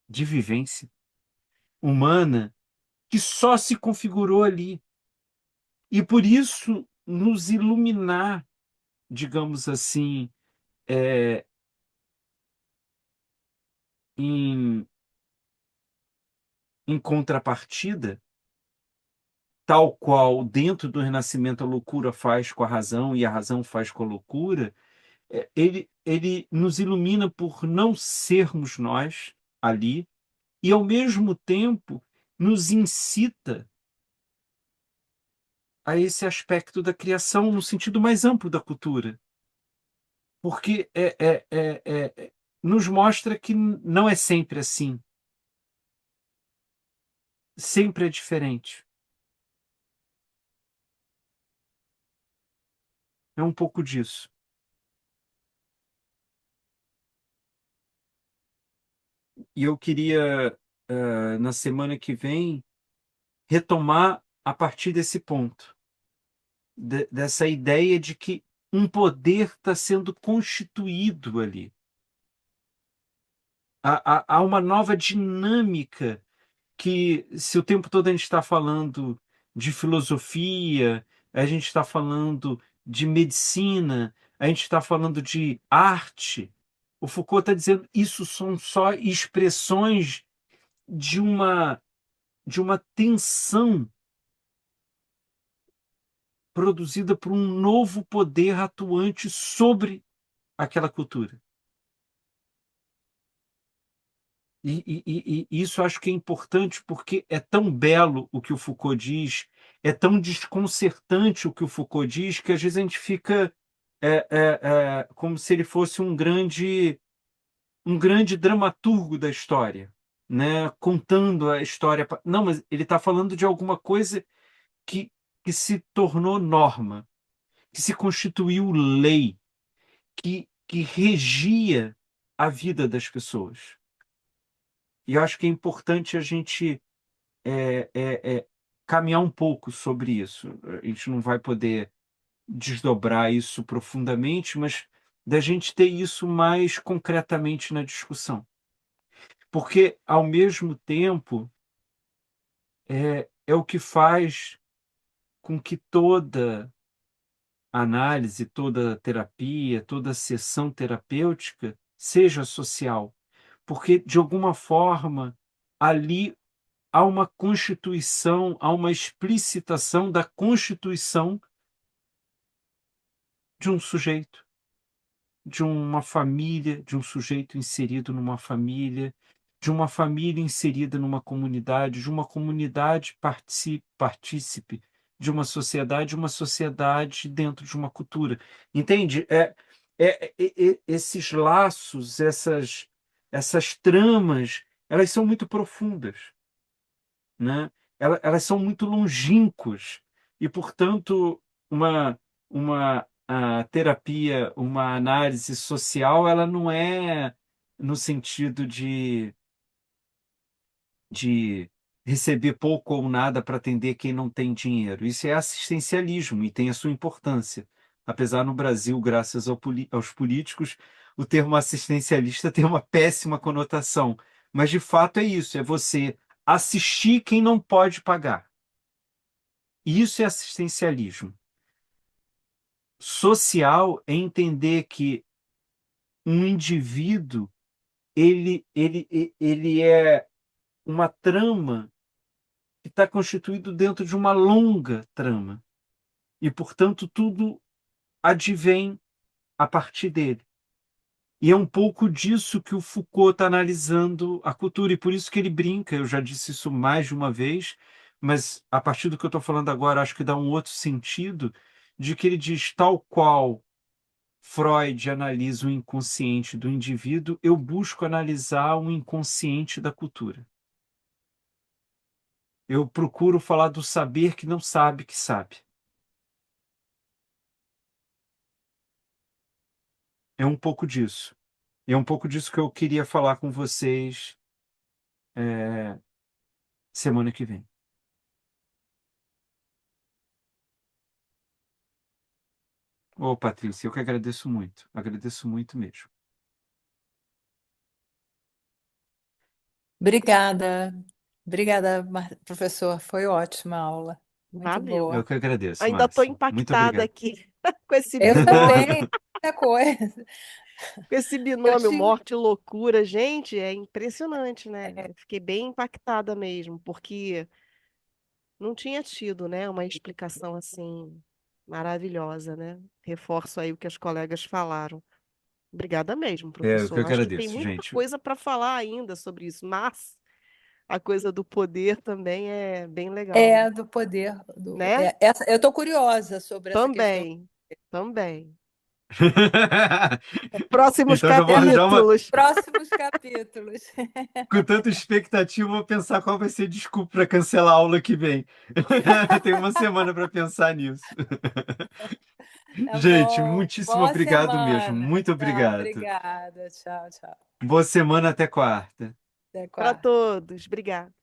vivência humana que só se configurou ali. E por isso nos iluminar, digamos assim, em, em contrapartida, tal qual dentro do Renascimento a loucura faz com a razão e a razão faz com a loucura, ele nos ilumina por não sermos nós ali e, ao mesmo tempo, nos incita a esse aspecto da criação no sentido mais amplo da cultura, porque nos mostra que não é sempre assim, sempre é diferente. É um pouco disso. E eu queria, na semana que vem, retomar a partir desse ponto, dessa ideia de que um poder está sendo constituído ali. Há uma nova dinâmica que, se o tempo todo a gente está falando de filosofia, a gente está falando de medicina, a gente está falando de arte, o Foucault está dizendo isso são só expressões de uma tensão produzida por um novo poder atuante sobre aquela cultura. E isso acho que é importante porque é tão belo o que o Foucault diz, é tão desconcertante o que o Foucault diz, que às vezes a gente fica como se ele fosse um grande dramaturgo da história, né? Contando a história. Não, mas ele está falando de alguma coisa que, que se tornou norma, que se constituiu lei, que regia a vida das pessoas. E eu acho que é importante a gente caminhar um pouco sobre isso. A gente não vai poder desdobrar isso profundamente, mas da gente ter isso mais concretamente na discussão. Porque, ao mesmo tempo, é o que faz com que toda análise, toda terapia, toda sessão terapêutica seja social. Porque, de alguma forma, ali há uma constituição, há uma explicitação da constituição de um sujeito, de uma família, de um sujeito inserido numa família, de uma família inserida numa comunidade, de uma comunidade partícipe de uma sociedade dentro de uma cultura. Entende? Esses laços, essas tramas, elas são muito profundas, né? Elas são muito longínquas e, portanto, a terapia, uma análise social, ela não é no sentido de receber pouco ou nada para atender quem não tem dinheiro. Isso é assistencialismo e tem a sua importância, apesar no Brasil, graças aos políticos, o termo assistencialista tem uma péssima conotação. Mas de fato é isso, é você assistir quem não pode pagar. Isso é assistencialismo. Social é entender que um indivíduo ele é uma trama que está constituído dentro de uma longa trama. E, portanto, tudo advém a partir dele. E é um pouco disso que o Foucault está analisando a cultura, e por isso que ele brinca, eu já disse isso mais de uma vez, mas a partir do que eu estou falando agora, acho que dá um outro sentido, de que ele diz, tal qual Freud analisa o inconsciente do indivíduo, eu busco analisar o inconsciente da cultura. Eu procuro falar do saber que não sabe que sabe. É um pouco disso. E é um pouco disso que eu queria falar com vocês semana que vem. Ô, Patrícia, eu que agradeço muito mesmo. Obrigada. Obrigada, professor. Foi ótima a aula. Muito Valeu. Eu boa. que agradeço, Ainda estou Márcia. Muito impactada obrigado. aqui com esse Eu binômio, também. Muita coisa. com esse Eu binômio tinha. morte e loucura. Gente, é impressionante, né? Eu fiquei bem impactada mesmo, porque não tinha tido, né, uma explicação assim maravilhosa, né? Reforço aí o que as colegas falaram. Obrigada mesmo, Eu que professor. Acho que tem agradeço, muita gente. coisa para falar ainda sobre isso, mas a coisa do poder também é bem legal, É, do poder. né? Eu estou curiosa sobre essa questão. Também, também. Próximos Então já capítulos. Próximos capítulos. com tanta expectativa, vou pensar qual vai ser a desculpa para cancelar a aula que vem. Tem uma semana para pensar nisso. Tá Gente, bom. muitíssimo Boa obrigado mesmo. semana. Muito Tá, obrigado. obrigada. Tchau, tchau. Boa semana até quarta. Até Para quarta. todos. Obrigada.